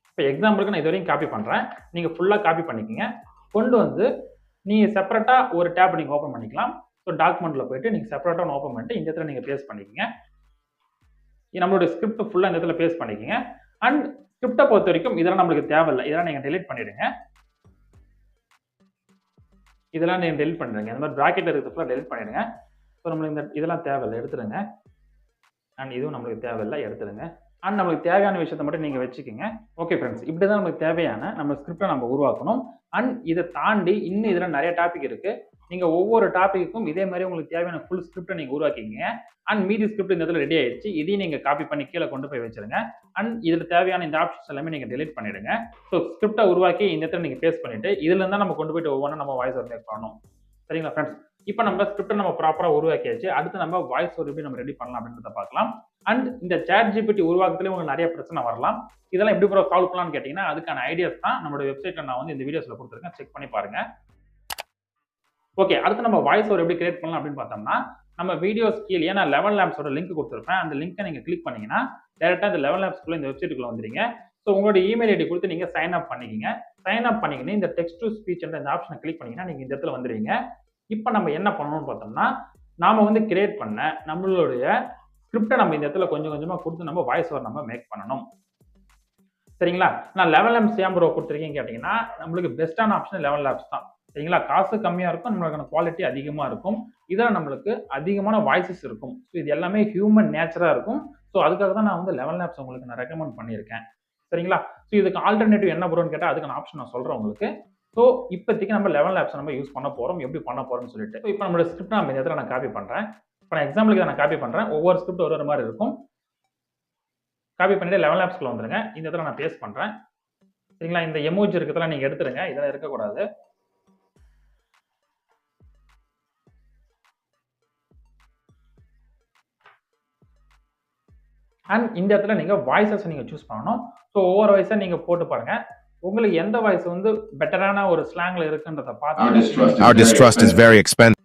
இப்போ எக்ஸாம்பிளுக்கு நான் இது வரைக்கும் காப்பி பண்றேன். நீங்க ஃபுல்லா காப்பி பண்ணிக்கங்க. கொண்டு வந்து நீங்க செப்பரேட்டா ஒரு டேப் நீங்க ஓபன் பண்ணிக்கலாம். ஸோ டாக்குமெண்ட்ல போயிட்டு நீங்க செப்பரேட்டா ஓபன் பண்ணிட்டு இந்த இடத்துல நீங்க பேஸ்ட் பண்ணிக்கங்க. நம்மளுடைய ஸ்கிரிப்ட் ஃபுல்லா இந்த இடத்துல பேஸ்ட் பண்ணிக்கங்க. அண்ட் ஸ்கிரிப்டை பொறுத்த வரைக்கும் இதெல்லாம் நம்மளுக்கு தேவையில்லை. இதெல்லாம் நீங்க டெலிட் பண்ணிடுங்க. இதெல்லாம் நீங்க டெலிட் பண்ணிடுங்க. இந்த மாதிரி பிராக்கெட்ல இருக்கிறது டெலிட் பண்ணிடுங்க. ஸோ நம்மளுக்கு இந்த இதெல்லாம் தேவையில்லை, எடுத்துருங்க. அண்ட் இதுவும் நம்மளுக்கு தேவையில்லை, எடுத்துருங்க. அண்ட் நம்மளுக்கு தேவையான விஷயத்தை மட்டும் நீங்க வச்சுக்கோங்க. ஓகே ஃப்ரெண்ட்ஸ், இப்படி தான் நமக்கு தேவையான நம்ம ஸ்கிரிப்டை நம்ம உருவாக்கணும். அண்ட் இதை தாண்டி இன்னும் இதில் நிறைய டாபிக் இருக்கு. நீங்க ஒவ்வொரு டாபிக்கும் இதே மாதிரி உங்களுக்கு தேவையான ஃபுல் ஸ்கிரிப்டை நீங்க உருவாக்கிங்க. அண்ட் மீதி ஸ்கிரிப்ட் இந்த இடத்துல ரெடி ஆயிடுச்சு. இதையும் நீங்க காப்பி பண்ணி கீழே கொண்டு போய் வச்சிருங்க. அண்ட் இதுல தேவையான இந்த ஆப்ஷன்ஸ் எல்லாமே நீங்க டெலிட் பண்ணிடுங்க. ஸோ ஸ்கிரிப்டை உருவாக்கி இந்த இடத்துல நீங்க பேஸ்ட் பண்ணிட்டு இதுல இருந்தா நம்ம கொண்டு போயிட்டு ஒவ்வொன்றும் நம்ம வாய்ஸ் ஓவர் மேக் பண்ணணும். சரிங்களா ஃப்ரெண்ட்ஸ்? இப்போ நம்ம ஸ்கிரிப்டை நம்ம ப்ராப்பரா உருவாக்கியாச்சு. அடுத்து நம்ம வாய்ஸ் ஓவர் எப்படி நம்ம ரெடி பண்ணலாம் அப்படின்றத பார்க்கலாம். அண்ட் இந்த ChatGPT உருவாக்கத்திலே உங்களுக்கு நிறைய பிரச்சனை வரலாம். இதெல்லாம் எப்படி சால்வ் பண்ணலாம்னு கேட்டீங்கன்னா அதுக்கான ஐடியாஸ் தான் நம்மளோட வெப்சைட்ல நான் வந்து இந்த வீடியோஸ்ல கொடுத்துருக்கேன். செக் பண்ணி பாருங்க. ஓகே, அடுத்து நம்ம வாய்ஸ் ஓவர் எப்படி கிரியேட் பண்ணலாம் அப்படின்னு பார்த்தோம்னா நம்ம வீடியோஸ் கீழே நான் 11 லேப்ஸோட லிங்க் கொடுத்துருப்பேன். அந்த லிங்கை நீங்க கிளிக் பண்ணீங்கன்னா டைரக்டா இந்த 11 லேப்ஸ்க்குள்ள இந்த வெப்சைட்டுக்குள்ள வந்துருங்க. ஸோ உங்களோட இமெயில் ஐடி கொடுத்து நீங்கள் சைன் அப் பண்ணிக்கிங்க. சைன் அப் பண்ணிக்கின்னு இந்த டெக்ஸ்ட் டு ஸ்பீச் என்ற இந்த ஆப்ஷனை கிளிக் பண்ணிங்கன்னா நீங்கள் இந்த இடத்துல வந்துடுவீங்க. இப்போ நம்ம என்ன பண்ணணும்னு பார்த்தோம்னா, நாம வந்து கிரியேட் பண்ண நம்மளுடைய ஸ்கிரிப்டை நம்ம இந்த இடத்துல கொஞ்சம் கொஞ்சமாக கொடுத்து நம்ம வாய்ஸ் ஓவர் நம்ம மேக் பண்ணணும். சரிங்களா? நான் லெவல் லேப்ஸ் ஏன் ப்ரோ கொடுத்துருக்கீங்கன்னு கேட்டிங்கன்னா, நம்மளுக்கு பெஸ்ட்டான ஆப்ஷன் லெவல் லேப்ஸ் தான். சரிங்களா? காசு கம்மியாக இருக்கும், நம்மளுக்கான குவாலிட்டி அதிகமாக இருக்கும். இதில் நம்மளுக்கு அதிகமான வாய்ஸஸ் இருக்கும். ஸோ இது எல்லாமே ஹியூமன் நேச்சராக இருக்கும். ஸோ அதுக்காக தான் நான் வந்து லெவல் லேப்ஸ் உங்களுக்கு நான் ரெக்கமெண்ட் பண்ணியிருக்கேன். சரிங்களா? ஸோ இதுக்கு ஆல்டர்னேட்டிவ் என்ன ப்ரோன்னு கேட்டால் அதுக்கான ஆப்ஷன் நான் சொல்கிறேன் உங்களுக்கு. ஸோ இப்போதைக்கு நம்ம லெவல் லேப்ஸ் நம்ம யூஸ் பண்ண போகிறோம். எப்படி பண்ண போகிறோம்னு சொல்லிட்டு. ஸோ இப்போ நம்மளோட ஸ்கிரிப்ட் நம்ம இந்த இடத்துல நான் காப்பி பண்ணுறேன். இப்போ நான் எக்ஸாம்பிளுக்கு நான் காப்பி பண்ணுறேன். ஒவ்வொரு ஸ்கிரிப்ட் ஒரு மாதிரி இருக்கும். காப்பி பண்ணிட்டு லெவல் லேப்ஸ்க்குள்ள வந்துருங்க. இந்த இடத்துல நான் பேஸ்ட் பண்ணுறேன். சரிங்களா? இந்த எமோஜி இருக்கிறதெல்லாம் நீங்கள் எடுத்துருங்க. இதெல்லாம் இருக்கக்கூடாது. அண்ட் இந்த இடத்துல நீங்கள் வாய்ஸஸ் நீங்கள் சூஸ் பண்ணணும். ஸோ ஒவ்வொரு வாய்ஸை நீங்கள் போட்டு பாருங்க. உங்களுக்கு எந்த வாய்ஸ் வந்து பெட்டரான ஒரு ஸ்லாங்ல இருக்குன்றத பார்த்து. Our distrust is very expensive.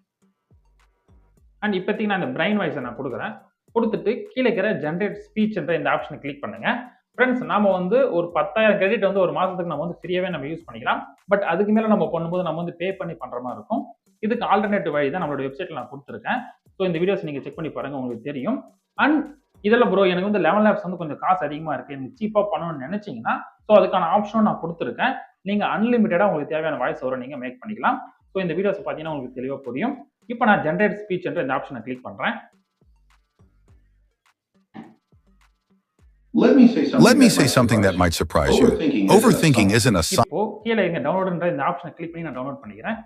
And இப்போதைக்கு நான் இந்த பிரைன் வாய்ஸை நான் கொடுக்குறேன். கொடுத்துட்டு கீழே இருக்கிற ஜென்ரேட் ஸ்பீச் என்ற இந்த ஆப்ஷனை கிளிக் பண்ணுங்க. ஃப்ரெண்ட்ஸ், நாம வந்து ஒரு 10,000 கிரெடிட் வந்து ஒரு மாசத்துக்கு நம்ம வந்து ஃப்ரீயாவே நம்ம யூஸ் பண்ணிக்கலாம். பட் அதுக்கு மேல நம்ம பண்ணும்போது நம்ம வந்து பே பண்ணி பண்ற மாதிரி இருக்கும். இதுக்கு ஆல்டர்னேட்டிவ் வழி தான் நம்மளோட வெப்சைட்ல நான் கொடுத்துருக்கேன். ஸோ இந்த வீடியோஸ் நீங்க செக் பண்ணி பாருங்க, உங்களுக்கு தெரியும். அண்ட் இதில் ப்ரோ எனக்கு வந்து லெவல் லேப்ஸ் வந்து கொஞ்சம் காசு அதிகமாக இருக்கு, எனக்கு சீப்பாக பண்ணணும்னு நினைச்சீங்கன்னா ஸோ அதுக்கான ஆப்ஷனும் நான் கொடுத்துருக்கேன். நீங்க அன்லிமிட்டடா உங்களுக்கு தேவையான வாய்ஸ் ஓவரை நீங்க மேக் பண்ணிக்கலாம். ஸோ இந்த வீடியோஸ் பார்த்தீங்கன்னா உங்களுக்கு தெளிவாக புரியும். இப்போ நான் ஜென்ரேட் ஸ்பீச் என்ற இந்த ஆப்ஷனை கிளிக் பண்றேன். Let me say something that might surprise you. Overthinking isn't a sign. இப்போ கீழே இங்க டவுன்லோட்ன்ற இந்த ஆப்ஷனை கிளிக் பண்ணி நான் டவுன்லோட் பண்ணிக்கிறேன்.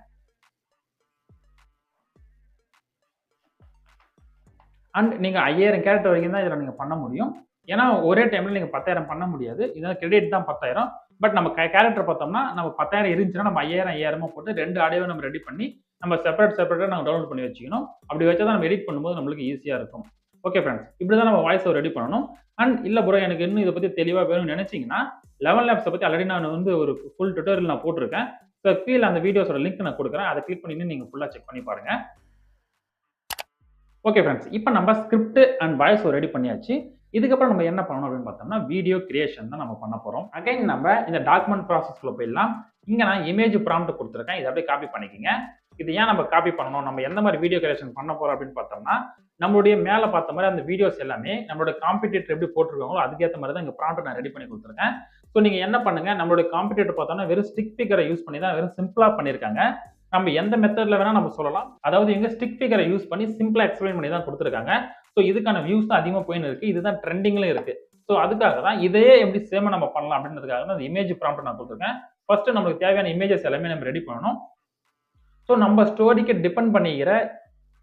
அண்ட் நீங்க 5000 கேரக்டர் வரைக்கும் தான் இதில் நீங்க பண்ண முடியும். ஏன்னா ஒரே டைம்ல நீங்க 10,000 பண்ண முடியாது. இதான் கிரெடிட் தான் 10,000. பட் நம்ம கேரக்டர் பார்த்தோம்னா நம்ம 10,000 இருந்துச்சுன்னா நம்ம 5000 போட்டு 2 ஆடியோவை நம்ம ரெடி பண்ணி நம்ம செப்பரேட்டா நம்ம டவுன்லோட் பண்ணி வச்சுக்கணும். அப்படி வச்சா தான் நம்ம எடிட் பண்ணும்போது நம்மளுக்கு ஈஸியா இருக்கும். ஓகே ஃப்ரெண்ட்ஸ், இப்படி தான் நம்ம வாய்ஸ் ஓவர் ரெடி பண்ணணும். அண்ட் இல்ல ப்ரோ எனக்கு இன்னும் இதை பத்தி தெளிவா வேணும்னு நினைச்சீங்கன்னா லெவல் லேப்ஸை பத்தி ஆல்ரெடி நான் வந்து ஒரு ஃபுல் டுட்டோரியல் நான் போட்டிருக்கேன். ஸோ கீழே அந்த வீடியோஸோட லிங்க் நான் கொடுக்குறேன். அதை கிளிக் பண்ணி நீங்க ஃபுல்லா செக் பண்ணி பாருங்க. ஓகே ஃப்ரெண்ட்ஸ், இப்போ நம்ம script and voice over ready பண்ணியாச்சு. இதுக்கப்புறம் நம்ம என்ன பண்ணணும் அப்படின்னு பார்த்தோம்னா வீடியோ கிரியேஷன் தான் நம்ம பண்ண போறோம். அகைன் நம்ம இந்த டாக்குமெண்ட் ப்ராசஸ்க்குள்ள போயிடலாம். இங்க நான் இமேஜ் ப்ராம்ப்ட் கொடுத்துருக்கேன். இதை அப்படியே காப்பி பண்ணிக்கோங்க. இது ஏன் நம்ம காப்பி பண்ணணும், நம்ம எந்த மாதிரி வீடியோ கிரியேஷன் பண்ண போறோம் அப்படின்னு பார்த்தோம்னா நம்மளுடைய மேல பார்த்த மாதிரி அந்த வீடியோஸ் எல்லாமே நம்மளோட காம்படிட்டர் எப்படி போட்டிருக்காங்களோ அதுக்கேற்ற மாதிரி தான் இங்க ப்ராம்ப்ட் நான் ரெடி பண்ணி கொடுத்துருக்கேன். ஸோ நீங்க என்ன பண்ணுங்க, நம்மளுடைய காம்படிட்டர் பார்த்தோம்னா வெறும் ஸ்டிக் ஃபிகரை யூஸ் பண்ணி தான் வெறும் சிம்பிளா பண்ணியிருக்காங்க. நம்ம எந்த மெத்தட்ல வேணா நம்ம சொல்லலாம். அதாவது இவங்க ஸ்டிக் ஃபிகரை யூஸ் பண்ணி சிம்பிளா எக்ஸ்பிளைன் பண்ணி தான் கொடுத்துருக்காங்க. ஸோ இதுக்கான வியூஸ் தான் அதிகமாக போயின்னு இருக்கு. இதுதான் ட்ரெண்டிங்ல இருக்கு. ஸோ அதுக்காக தான் இதையே எப்படி சேம நம்ம பண்ணலாம் அப்படின்றதுக்காக தான் அந்த இமேஜ் ப்ராம்ப்ட் நான் கொடுத்துருக்கேன். ஃபர்ஸ்ட் நம்மளுக்கு தேவையான இமேஜஸ் எல்லாமே நம்ம ரெடி பண்ணணும். ஸோ நம்ம ஸ்டோரிக்கு டிபெண்ட் பண்ணிக்கிற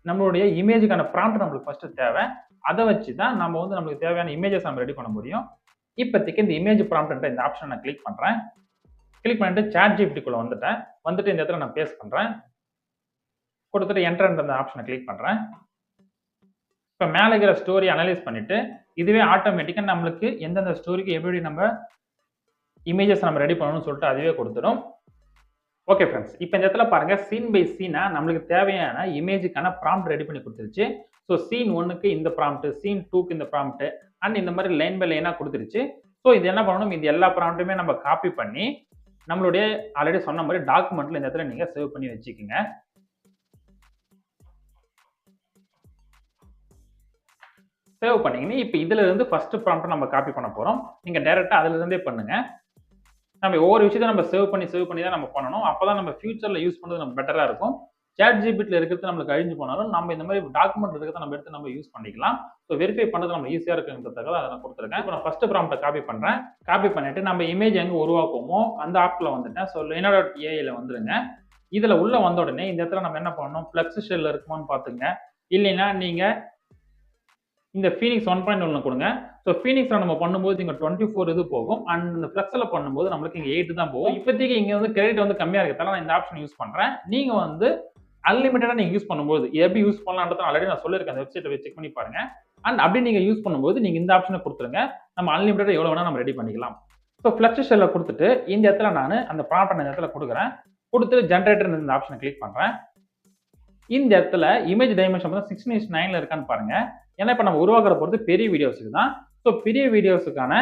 நம்மளுடைய இமேஜுக்கான ப்ராம்ப்ட் நம்மளுக்கு ஃபர்ஸ்ட் தேவை. அதை வச்சு தான் நம்ம வந்து நம்மளுக்கு தேவையான இமேஜஸ் நம்ம ரெடி பண்ண முடியும். இப்போதைக்கு இந்த இமேஜ் ப்ராம்ப்ட் இந்த ஆப்ஷன் நான் கிளிக் பண்றேன். கிளிக் பண்ணிட்டு சாட் ஜிபிடிக்குள்ள வந்துட்டு இந்த இடத்துல நான் பேஸ்ட் பண்றேன். கொடுத்துட்டு என்டர் அந்த ஆப்ஷனை கிளிக் பண்றேன். இப்போ மேலே இருக்கிற ஸ்டோரி அனலைஸ் பண்ணிட்டு இதுவே ஆட்டோமேட்டிக்கா நம்மளுக்கு எந்தெந்த ஸ்டோரிக்கு எப்படி நம்ம இமேஜஸ் நம்ம ரெடி பண்ணணும்னு சொல்லிட்டு அதுவே கொடுத்துடும். ஓகே ஃப்ரெண்ட்ஸ், இப்போ இந்த இடத்துல பாருங்க சீன் பை சீனா நம்மளுக்கு தேவையான இமேஜுக்கான ப்ராம்ப்ட் ரெடி பண்ணி கொடுத்துருச்சு. ஸோ சீன் 1க்கு இந்த ப்ராம்ப்ட், சீன் 2க்கு இந்த ப்ராம்ப்ட் அண்ட் இந்த மாதிரி லைன் பை லைனா கொடுத்துருச்சு. ஸோ இது என்ன பண்ணணும், இது எல்லா ப்ராம்ப்ட்டுமே நம்ம காப்பி பண்ணி நம்மளுடைய ஆல்ரெடி சொன்ன மாதிரி டாக்குமெண்ட்ல இந்த இடத்துல நீங்க சேவ் பண்ணி வச்சுக்கோங்க. சேவ் பண்ணீங்கன்னா இப்போ இதுல இருந்து ஃபர்ஸ்ட் ப்ராம்ப்ட் நம்ம காப்பி பண்ண போறோம். நீங்க டைரக்டா அதுல இருந்தே பண்ணுங்க. நம்ம ஒவ்வொரு விஷயத்தை நம்ம சேவ் பண்ணி தான் நம்ம பண்ணணும். அப்பதான் நம்ம ஃபியூச்சர்ல யூஸ் பண்றது நம்ம பெட்டரா இருக்கும். சாட் ஜிபிடில இருக்கிறது நம்மளுக்கு அழிஞ்சு போனாலும் நம்ம இந்த மாதிரி டாக்குமெண்ட் இருக்கிறத நம்ம எடுத்து நம்ம யூஸ் பண்ணிக்கலாம். ஸோ வெரிஃபை பண்றது நம்ம ஈஸியா இருக்குன்றதுக்காக அதை நான் கொடுத்துருக்கேன். இப்போ நான் ஃபர்ஸ்ட் ப்ராம்ப்ட்டை காப்பி பண்றேன். காப்பி பண்ணிட்டு நம்ம இமேஜ் எங்க உருவாக்குவோமோ அந்த ஆப்ல வந்துட்டேன். ஸோ Leno.ai வந்துருங்க. இதுல உள்ள வந்த உடனே இந்த இடத்துல நம்ம என்ன பண்ணணும், பிளக்ஸ் ஷெல்ல இருக்குமான்னு பாத்துங்க. இல்லைன்னா நீங்க இந்த Phoenix 1.1 கொடுங்க. ஸோ Phoenixல நம்ம பண்ணும்போது இங்க 24 இது போகும். அண்ட் இந்த Flexல பண்ணும்போது நம்மளுக்கு இங்க 8 தான் போகும். இப்போதைக்கு இங்க வந்து கிரெடிட் வந்து கம்மியா இருக்கிறதால நான் இந்த ஆப்ஷன் யூஸ் பண்றேன். நீங்க வந்து அன்லிமிட்டடா நீங்க யூஸ் பண்ணும்போது எப்படி யூஸ் பண்ணலாம்ன்றத ஆல்ரெடி நான் சொல்லியிருக்கேன். அந்த வெப்சைட்டை செக் பண்ணி பாருங்க. அண்ட் அப்படி நீங்க யூஸ் பண்ணும்போது நீங்க இந்த ஆப்ஷனை கொடுத்துருங்க. நம்ம அன்லிமிட்டடா எவ்வளவு வேணா நம்ம ரெடி பண்ணிக்கலாம். ஸோ ஃபிளக்ஸ் ஷெல்ல கொடுத்துட்டு இந்த இடத்துல நான் அந்த ப்ராம்ப்ட் இந்த இடத்துல கொடுக்குறேன். கொடுத்து ஜென்ரேட்டர் இந்த ஆப்ஷனை கிளிக் பண்றேன். இந்த இடத்துல இமேஜ் டைமென்ஷன் 16:9ல இருக்கான்னு பாருங்க. ஏன்னா இப்போ நம்ம உருவாக்குற பொறுத்து பெரிய வீடியோஸுக்கு தான். ஸோ பெரிய வீடியோஸுக்கான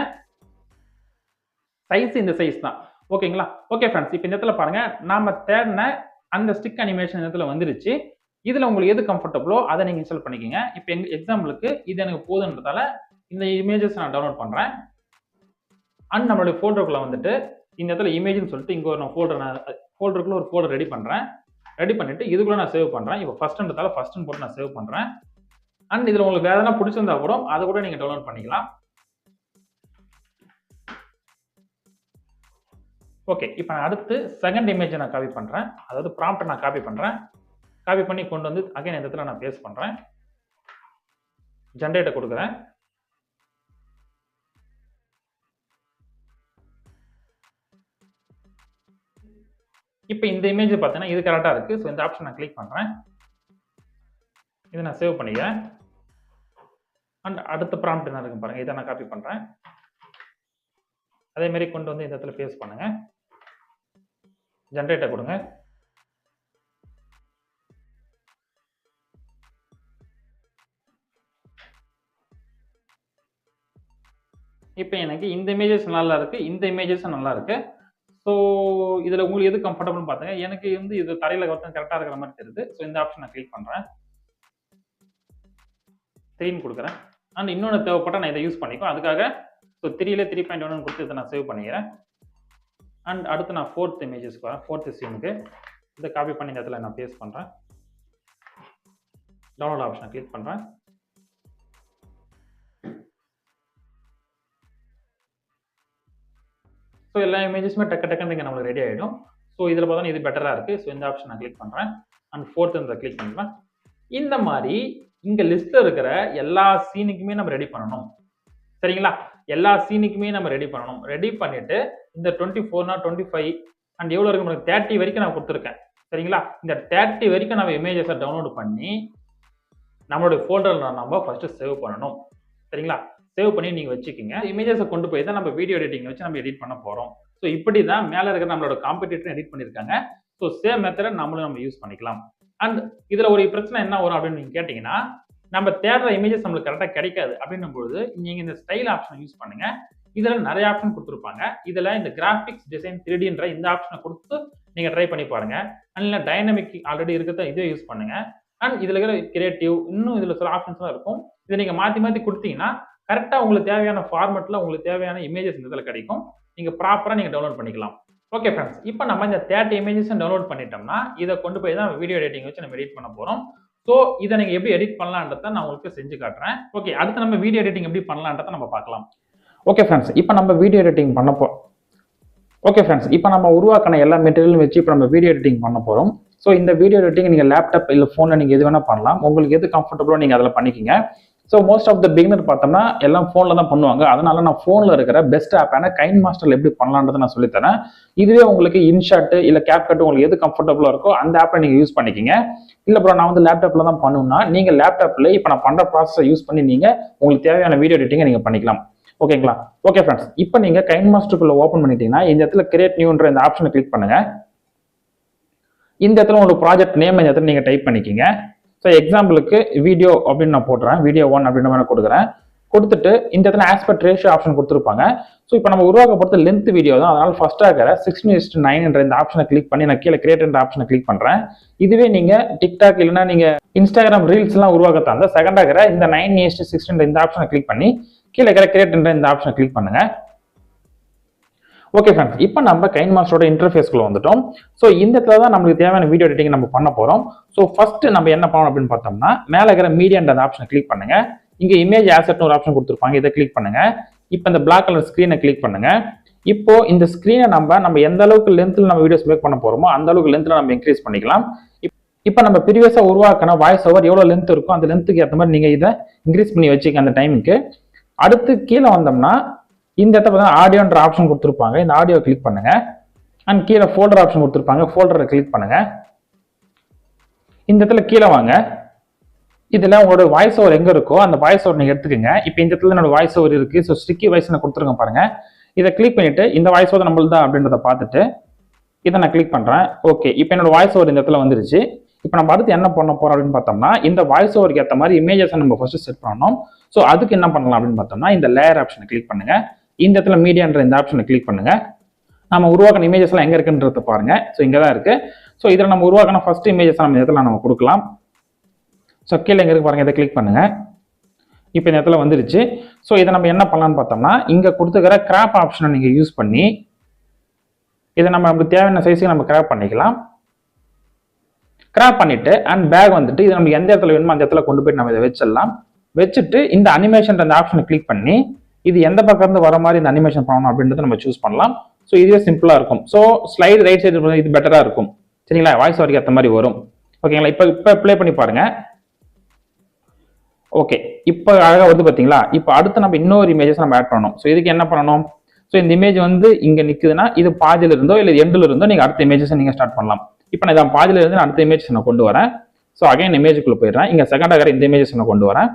சைஸ் இந்த சைஸ் தான். ஓகேங்களா? ஓகே ஃப்ரெண்ட்ஸ், இப்போ இந்த இடத்துல பாருங்க, நாம தேடின அந்த ஸ்டிக் அனிமேஷன் இடத்துல வந்துருச்சு. இதுல உங்களுக்கு எது கம்ஃபர்டபுளோ அதை நீங்க இன்ஸ்டால் பண்ணிக்கங்க. இப்போ எக்ஸாம்பிளுக்கு இது எனக்கு போதுன்றதால இந்த இமேஜஸ் நான் டவுன்லோட் பண்றேன். அண்ட் நம்மளுடைய ஃபோல்டருக்குள்ள வந்துட்டு இந்த இடத்துல இமேஜ்னு சொல்லிட்டு இங்க ஒரு ஃபோல்டருக்குள்ள ஒரு ஃபோல்டர் ரெடி பண்றேன். ரெடி பண்ணிட்டு இதுக்குள்ள நான் சேவ் பண்றேன். இப்போ ஃபர்ஸ்ட்ன்றதால ஃபர்ஸ்ட்னு போட்டு நான் சேவ் பண்றேன். அண்ட் இதுல உங்களுக்கு வேற எதனா பிடிச்சிருந்தா கூட அதை கூட நீங்க டவுன்லோட் பண்ணிக்கலாம். ஓகே, இப்போ நான் அடுத்து செகண்ட் இமேஜை நான் காப்பி பண்றேன். அதாவது ப்ராம்ப்டை நான் காப்பி பண்றேன். காப்பி பண்ணி கொண்டு வந்து அகைன் இந்த இடத்துல நான் பேஸ்ட் பண்றேன். ஜெனரேட்டை கொடுக்குறேன். இப்போ இந்த இமேஜ் பார்த்தீங்கன்னா இது கரெக்டாக இருக்கு. ஸோ இந்த ஆப்ஷன் நான் கிளிக் பண்றேன். இதை நான் சேவ் பண்ணிக்கிறேன். அண்ட் அடுத்த ப்ராம்ப்ட் என்ன இருக்கு பாருங்க, இதை நான் காப்பி பண்றேன். அதே மாதிரி கொண்டு வந்து இந்த இடத்துல பேஸ்ட் பண்ணுங்க. ஜெனரேட்டை கொடுங்க. இப்போ எனக்கு இந்த இமேஜஸ் நல்லா இருக்கு, இந்த இமேஜஸும் நல்லா இருக்கு. ஸோ இதில் உங்களுக்கு எது கம்ஃபர்டபுள்னு பார்த்துங்க. எனக்கு வந்து இது தரையில் ஒருத்தன் கரெக்டாக இருக்கிற மாதிரி தெரியுது. ஸோ இந்த ஆப்ஷன் நான் கிளிக் பண்ணுறேன். 3 கொடுக்குறேன். அண்ட் இன்னொன்று தேவைப்பட்டால் நான் இதை யூஸ் பண்ணிக்குவேன். அதுக்காக ஸோ 3ல 3.1 கொடுத்து இதை நான் சேவ் பண்ணிக்கிறேன். அண்ட் அடுத்து நான் 4th இமேஜஸ்க்கு வரேன். 4th சீனுக்கு இதை காப்பி பண்ணி இந்த இடத்துல நான் பேஸ்ட் பண்ணுறேன். டவுன்லோட் ஆப்ஷனை கிளிக் பண்ணுறேன். ஸோ எல்லா இமேஜஸுமே டக்குன்னு இங்கே நம்மளுக்கு ரெடி ஆகிடும். ஸோ இதில் பார்த்தா இது பெட்டராக இருக்குது. ஸோ இந்த ஆப்ஷன் நான் கிளிக் பண்ணுறேன். அண்ட் 4th இந்த கிளிக் பண்ணுறேன். இந்த மாதிரி இங்கே லிஸ்ட்டில் இருக்கிற எல்லா சீனுக்குமே நம்ம ரெடி பண்ணணும். சரிங்களா? எல்லா சீனுக்குமே நம்ம ரெடி பண்ணணும். ரெடி பண்ணிட்டு இந்த 24 25 அண்ட் எவ்வளோ இருக்கு நமக்கு 30 வரைக்கும் நான் கொடுத்துருக்கேன். சரிங்களா? இந்த 30 வரைக்கும் நம்ம இமேஜஸை டவுன்லோட் பண்ணி நம்மளுடைய ஃபோல்டரில் நம்ம ஃபர்ஸ்ட் சேவ் பண்ணணும். சரிங்களா? சேவ் பண்ணி நீங்கள் வச்சுக்கிங்க. இமேஜஸை கொண்டு போய் தான் நம்ம வீடியோ எடிட்டிங் வச்சு நம்ம எடிட் பண்ண போகிறோம். ஸோ இப்படி தான் மேலே இருக்கிற நம்மளோட காம்படிட்டர் எடிட் பண்ணியிருக்காங்க. ஸோ சேம் மெத்தடை நம்மளும் நம்ம யூஸ் பண்ணிக்கலாம். அண்ட் இதில் ஒரு பிரச்சனை என்ன வரும் அப்படின்னு நீங்கள் கேட்டிங்கன்னா, நம்ம தேடுற இமேஜஸ் நம்மளுக்கு கரெக்டாக கிடைக்காது அப்படின்னும் பொழுது நீங்கள் இந்த ஸ்டைல் ஆப்ஷனை யூஸ் பண்ணுங்க. இதில் நிறைய ஆப்ஷன் கொடுத்துருப்பாங்க. இதில் இந்த கிராஃபிக்ஸ் டிசைன் 3Dன்ற இந்த ஆப்ஷனை கொடுத்து நீங்கள் ட்ரை பண்ணி பாருங்க. அண்ட் டைனமிக் ஆல்ரெடி இருக்கிறத இதே யூஸ் பண்ணுங்க. அண்ட் இதில் இருக்கிற கிரியேட்டிவ் இன்னும் இதில் சில ஆப்ஷன்ஸ்லாம் இருக்கும். இதை நீங்கள் மாற்றி கொடுத்தீங்கன்னா கரெக்டாக உங்களுக்கு தேவையான ஃபார்மெட்டில் உங்களுக்கு தேவையான இமேஜஸ் இந்த இதில் கிடைக்கும். நீங்கள் ப்ராப்பராக நீங்கள் டவுன்லோட் பண்ணிக்கலாம். ஓகே ஃப்ரெண்ட்ஸ், இப்போ நம்ம இந்த 30 இமேஜஸும் டவுன்லோட் பண்ணிட்டோம்னா இதை கொண்டு போய் தான் வீடியோ எடிட்டிங் வச்சு நம்ம எடிட் பண்ண போகிறோம். ஸோ இதை நீங்கள் எப்படி எடிட் பண்ணலான்றதை நான் உங்களுக்கு செஞ்சு காட்டுறேன். ஓகே, அடுத்து நம்ம வீடியோ எடிட்டிங் எப்படி பண்ணலான்றதை நம்ம பார்க்கலாம். ஓகே ஃப்ரெண்ட்ஸ், இப்போ நம்ம வீடியோ எடிட்டிங் இப்போ நம்ம உருவாக்கின எல்லா மெட்டீரியலும் வச்சு இப்போ நம்ம வீடியோ எடிட்டிங் பண்ண போகிறோம். ஸோ இந்த வீடியோ எடிட்டிங் நீங்கள் லேப்டாப் இல்லை ஃபோனில் நீங்கள் எது வேணால் பண்ணலாம். உங்களுக்கு எது கம்ஃபர்டபுளோ நீங்கள் அதில் பண்ணிக்கிங்க. So most of the beginner பார்த்தோம்னா எல்லாம் ஃபோனில் தான் பண்ணுவாங்க. அதனால நான் ஃபோனில் இருக்கிற பெஸ்ட் ஆப்பான கைன் மாஸ்டரில் எப்படி பண்ணலான்றதை நான் சொல்லித்தரேன். இதுவே உங்களுக்கு இன்ஷாட் இல்லை கேப்கட் உங்களுக்கு எது கம்ஃபர்டபுளாக இருக்கோ அந்த ஆப்பை நீங்கள் யூஸ் பண்ணிக்கிங்க. இல்லை ப்ரோ நான் வந்து லேப்டாப்பில் தான் பண்ணணும்னா நீங்கள் லேப்டாப்பில் இப்போ நான் பண்ணுற ப்ராசஸை யூஸ் பண்ணி நீங்கள் உங்களுக்கு தேவையான வீடியோ எடிட்டிங்கை நீங்கள் பண்ணிக்கலாம். ஓகேங்களா? ஓகே ஃப்ரெண்ட்ஸ், இப்போ நீங்கள் கைன் மாஸ்டருக்குள்ள ஓப்பன் பண்ணிட்டீங்கன்னா இந்த இடத்துல கிரியேட் நியூன்ற இந்த ஆப்ஷனை கிளிக் பண்ணுங்க. இந்த இடத்துல உங்களுக்கு ப்ராஜெக்ட் நேம் இந்த இடத்துல நீங்கள் டைப் பண்ணிக்கிங்க. ஸோ எக்ஸாம்பிளுக்கு வீடியோ அப்படின்னு நான் போடுறேன். வீடியோ 1 அப்படின்னு நான் கொடுக்குறேன். கொடுத்துட்டு இந்த இடத்துல ஆஸ்பெக்ட் ரேஷியோ ஆப்ஷன் கொடுத்துருப்பாங்க. ஸோ இப்போ நம்ம உருவாக்க பொறுத்த லென்த் வீடியோ தான். அதனால ஃபர்ஸ்ட்டாக இருக்கிற 16:9 என்ற இந்த ஆப்ஷனை கிளிக் பண்ணி நான் கீழே கிரியேட் என்ற ஆப்ஷனை கிளிக் பண்ணுறேன். இதுவே நீங்கள் டிக்டாக் இல்லைன்னா நீங்கள் இன்ஸ்டாகிராம் ரீல்ஸ்லாம் உருவாக்கத்தான் இருந்தால் செகண்டாக இருக்கிற இந்த 9:16 இந்த ஆப்ஷனை கிளிக் பண்ணி கீழே இருக்கிற கிரியேட் என்ற இந்த ஆப்ஷனை கிளிக் பண்ணுங்க. ஓகே ஃப்ரெண்ட்ஸ், இப்போ நம்ம கைன் மாஸ்டரோட இன்டர்ஃபேஸ்க்குள்ள வந்துட்டோம். ஸோ இந்த இடத்துல தான் நம்மளுக்கு தேவையான வீடியோ எடிட்டிங் நம்ம பண்ண போகிறோம். ஸோ ஃபர்ஸ்ட் நம்ம என்ன பண்ணணும் அப்படின்னு பார்த்தோம்னா மேலே இருக்கிற மீடியான்ற அந்த ஆப்ஷனை கிளிக் பண்ணுங்க. இங்கே இமேஜ் ஆசெட்னு ஒரு ஆப்ஷன் கொடுத்துருப்பாங்க. இதை கிளிக் பண்ணுங்க. இப்போ இந்த பிளாக் கலர் ஸ்க்ரீனை கிளிக் பண்ணுங்க. இப்போ இந்த ஸ்க்ரீனை நம்ம எந்த அளவுக்கு லென்த்தில் நம்ம வீடியோஸ் மேக் பண்ண போகிறோமோ அந்த அளவுக்கு லென்த்தில் நம்ம இன்க்ரீஸ் பண்ணிக்கலாம். இப்போ நம்ம ப்ரீவியஸாக உருவாக்கின வாய்ஸ் ஓவர் எவ்வளோ லென்த் இருக்கும் அந்த லென்த்துக்கு ஏற்ற மாதிரி நீங்கள் இதை இன்க்ரீஸ் பண்ணி வச்சுக்க அந்த டைமுக்கு. அடுத்து கீழே வந்தோம்னா இந்த இடத்துல பார்த்தீங்கன்னா ஆடியோன்ற ஆப்ஷன் கொடுத்துருப்பாங்க. இந்த ஆடியோ கிளிக் பண்ணுங்க. அண்ட் கீழே ஃபோல்டர் ஆப்ஷன் கொடுத்துருப்பாங்க. ஃபோல்டரை கிளிக் பண்ணுங்க. இந்த இடத்துல கீழே வாங்க. இதில் உங்களோட வாய்ஸ் ஓவர் எங்கே இருக்கோ அந்த வாய்ஸ் ஓவர் நீங்கள் எடுத்துக்கோங்க. இப்போ இந்த இடத்துல என்னோட வாய்ஸ் ஓவர் இருக்குது. ஸோ ஸ்டிக்கி வாய்ஸ் நான் கொடுத்துருக்கேன் பாருங்க. இதை கிளிக் பண்ணிட்டு இந்த வாய்ஸ் ஓவர் நம்மளுக்கு தான் அப்படின்றத பார்த்துட்டு இதை நான் கிளிக் பண்ணுறேன். ஓகே, இப்போ என்னோட வாய்ஸ் ஓவர் இந்த இடத்துல வந்துருச்சு. இப்போ நம்ம அடுத்து என்ன பண்ண போறோம் அப்படின்னு பார்த்தோம்னா இந்த வாய்ஸ் ஓவருக்கு ஏற்ற மாதிரி இமேஜஸை நம்ம ஃபர்ஸ்ட் செட் பண்ணணும். ஸோ அதுக்கு என்ன பண்ணலாம் அப்படின்னு பார்த்தோம்னா இந்த லேயர் ஆப்ஷனை கிளிக் பண்ணுங்க. இந்த இடத்துல மீடியான்ற இந்த ஆப்ஷனை கிளிக் பண்ணுங்க. நம்ம உருவாக்கின இமேஜஸ் எல்லாம் எங்க இருக்குன்றத பாருங்க. ஸோ இங்கே தான் இருக்கு. ஸோ இதில் நம்ம உருவாக்கின ஃபர்ஸ்ட் இமேஜஸ் நம்ம இடத்துல நம்ம கொடுக்கலாம். ஸோ கீழே எங்க இருக்கு பாருங்க, இதை கிளிக் பண்ணுங்க. இப்போ இந்த இடத்துல வந்துருச்சு. ஸோ இதை நம்ம என்ன பண்ணலாம்னு பார்த்தோம்னா, இங்கே கொடுத்துக்கிற கிராப் ஆப்ஷனை நீங்கள் யூஸ் பண்ணி இதை நமக்கு தேவையான சைஸுக்கு நம்ம கிராப் பண்ணிக்கலாம். கிராப் பண்ணிட்டு அண்ட் பேக் வந்துட்டு இது நம்ம எந்த இடத்துல வேணுமோ அந்த இடத்துல கொண்டு போய் நம்ம இதை வச்சிடலாம். வச்சுட்டு இந்த அனிமேஷன் அந்த ஆப்ஷனை கிளிக் பண்ணி இது எந்த பக்கம் இருந்து வர மாதிரி இந்த அனிமேஷன் பண்ணணும் அப்படின்றத நம்ம சூஸ் பண்ணலாம். ஸோ இதுவே சிம்பிளா இருக்கும். ஸோ ஸ்லைடு ரைட் சைடு இது பெட்டரா இருக்கும். சரிங்களா, வாய்ஸ் ஓவருக்கு ஏற்ற மாதிரி வரும். ஓகேங்களா, இப்போ ப்ளே பண்ணி பாருங்க. ஓகே, இப்போ அழகா வருது பார்த்தீங்களா. இப்போ அடுத்து நம்ம இன்னொரு இமேஜஸ் நம்ம ஆட் பண்ணணும். ஸோ இதுக்கு என்ன பண்ணணும், ஸோ இந்த இமேஜ் வந்து இங்கே நிற்குதுன்னா இது பாதியில இருந்தோ இல்லை எண்டில் இருந்தோ நீங்கள் அடுத்த இமேஜஸ் நீங்கள் ஸ்டார்ட் பண்ணலாம். இப்போ நான் இதான் பாதியில இருந்து அடுத்த இமேஜஸ் நான் கொண்டு வரேன். ஸோ அகைன் இமேஜுக்குள்ள போயிடுறேன். இங்கே செகண்டாக இந்த இமேஜஸ் நான் கொண்டு வரேன்.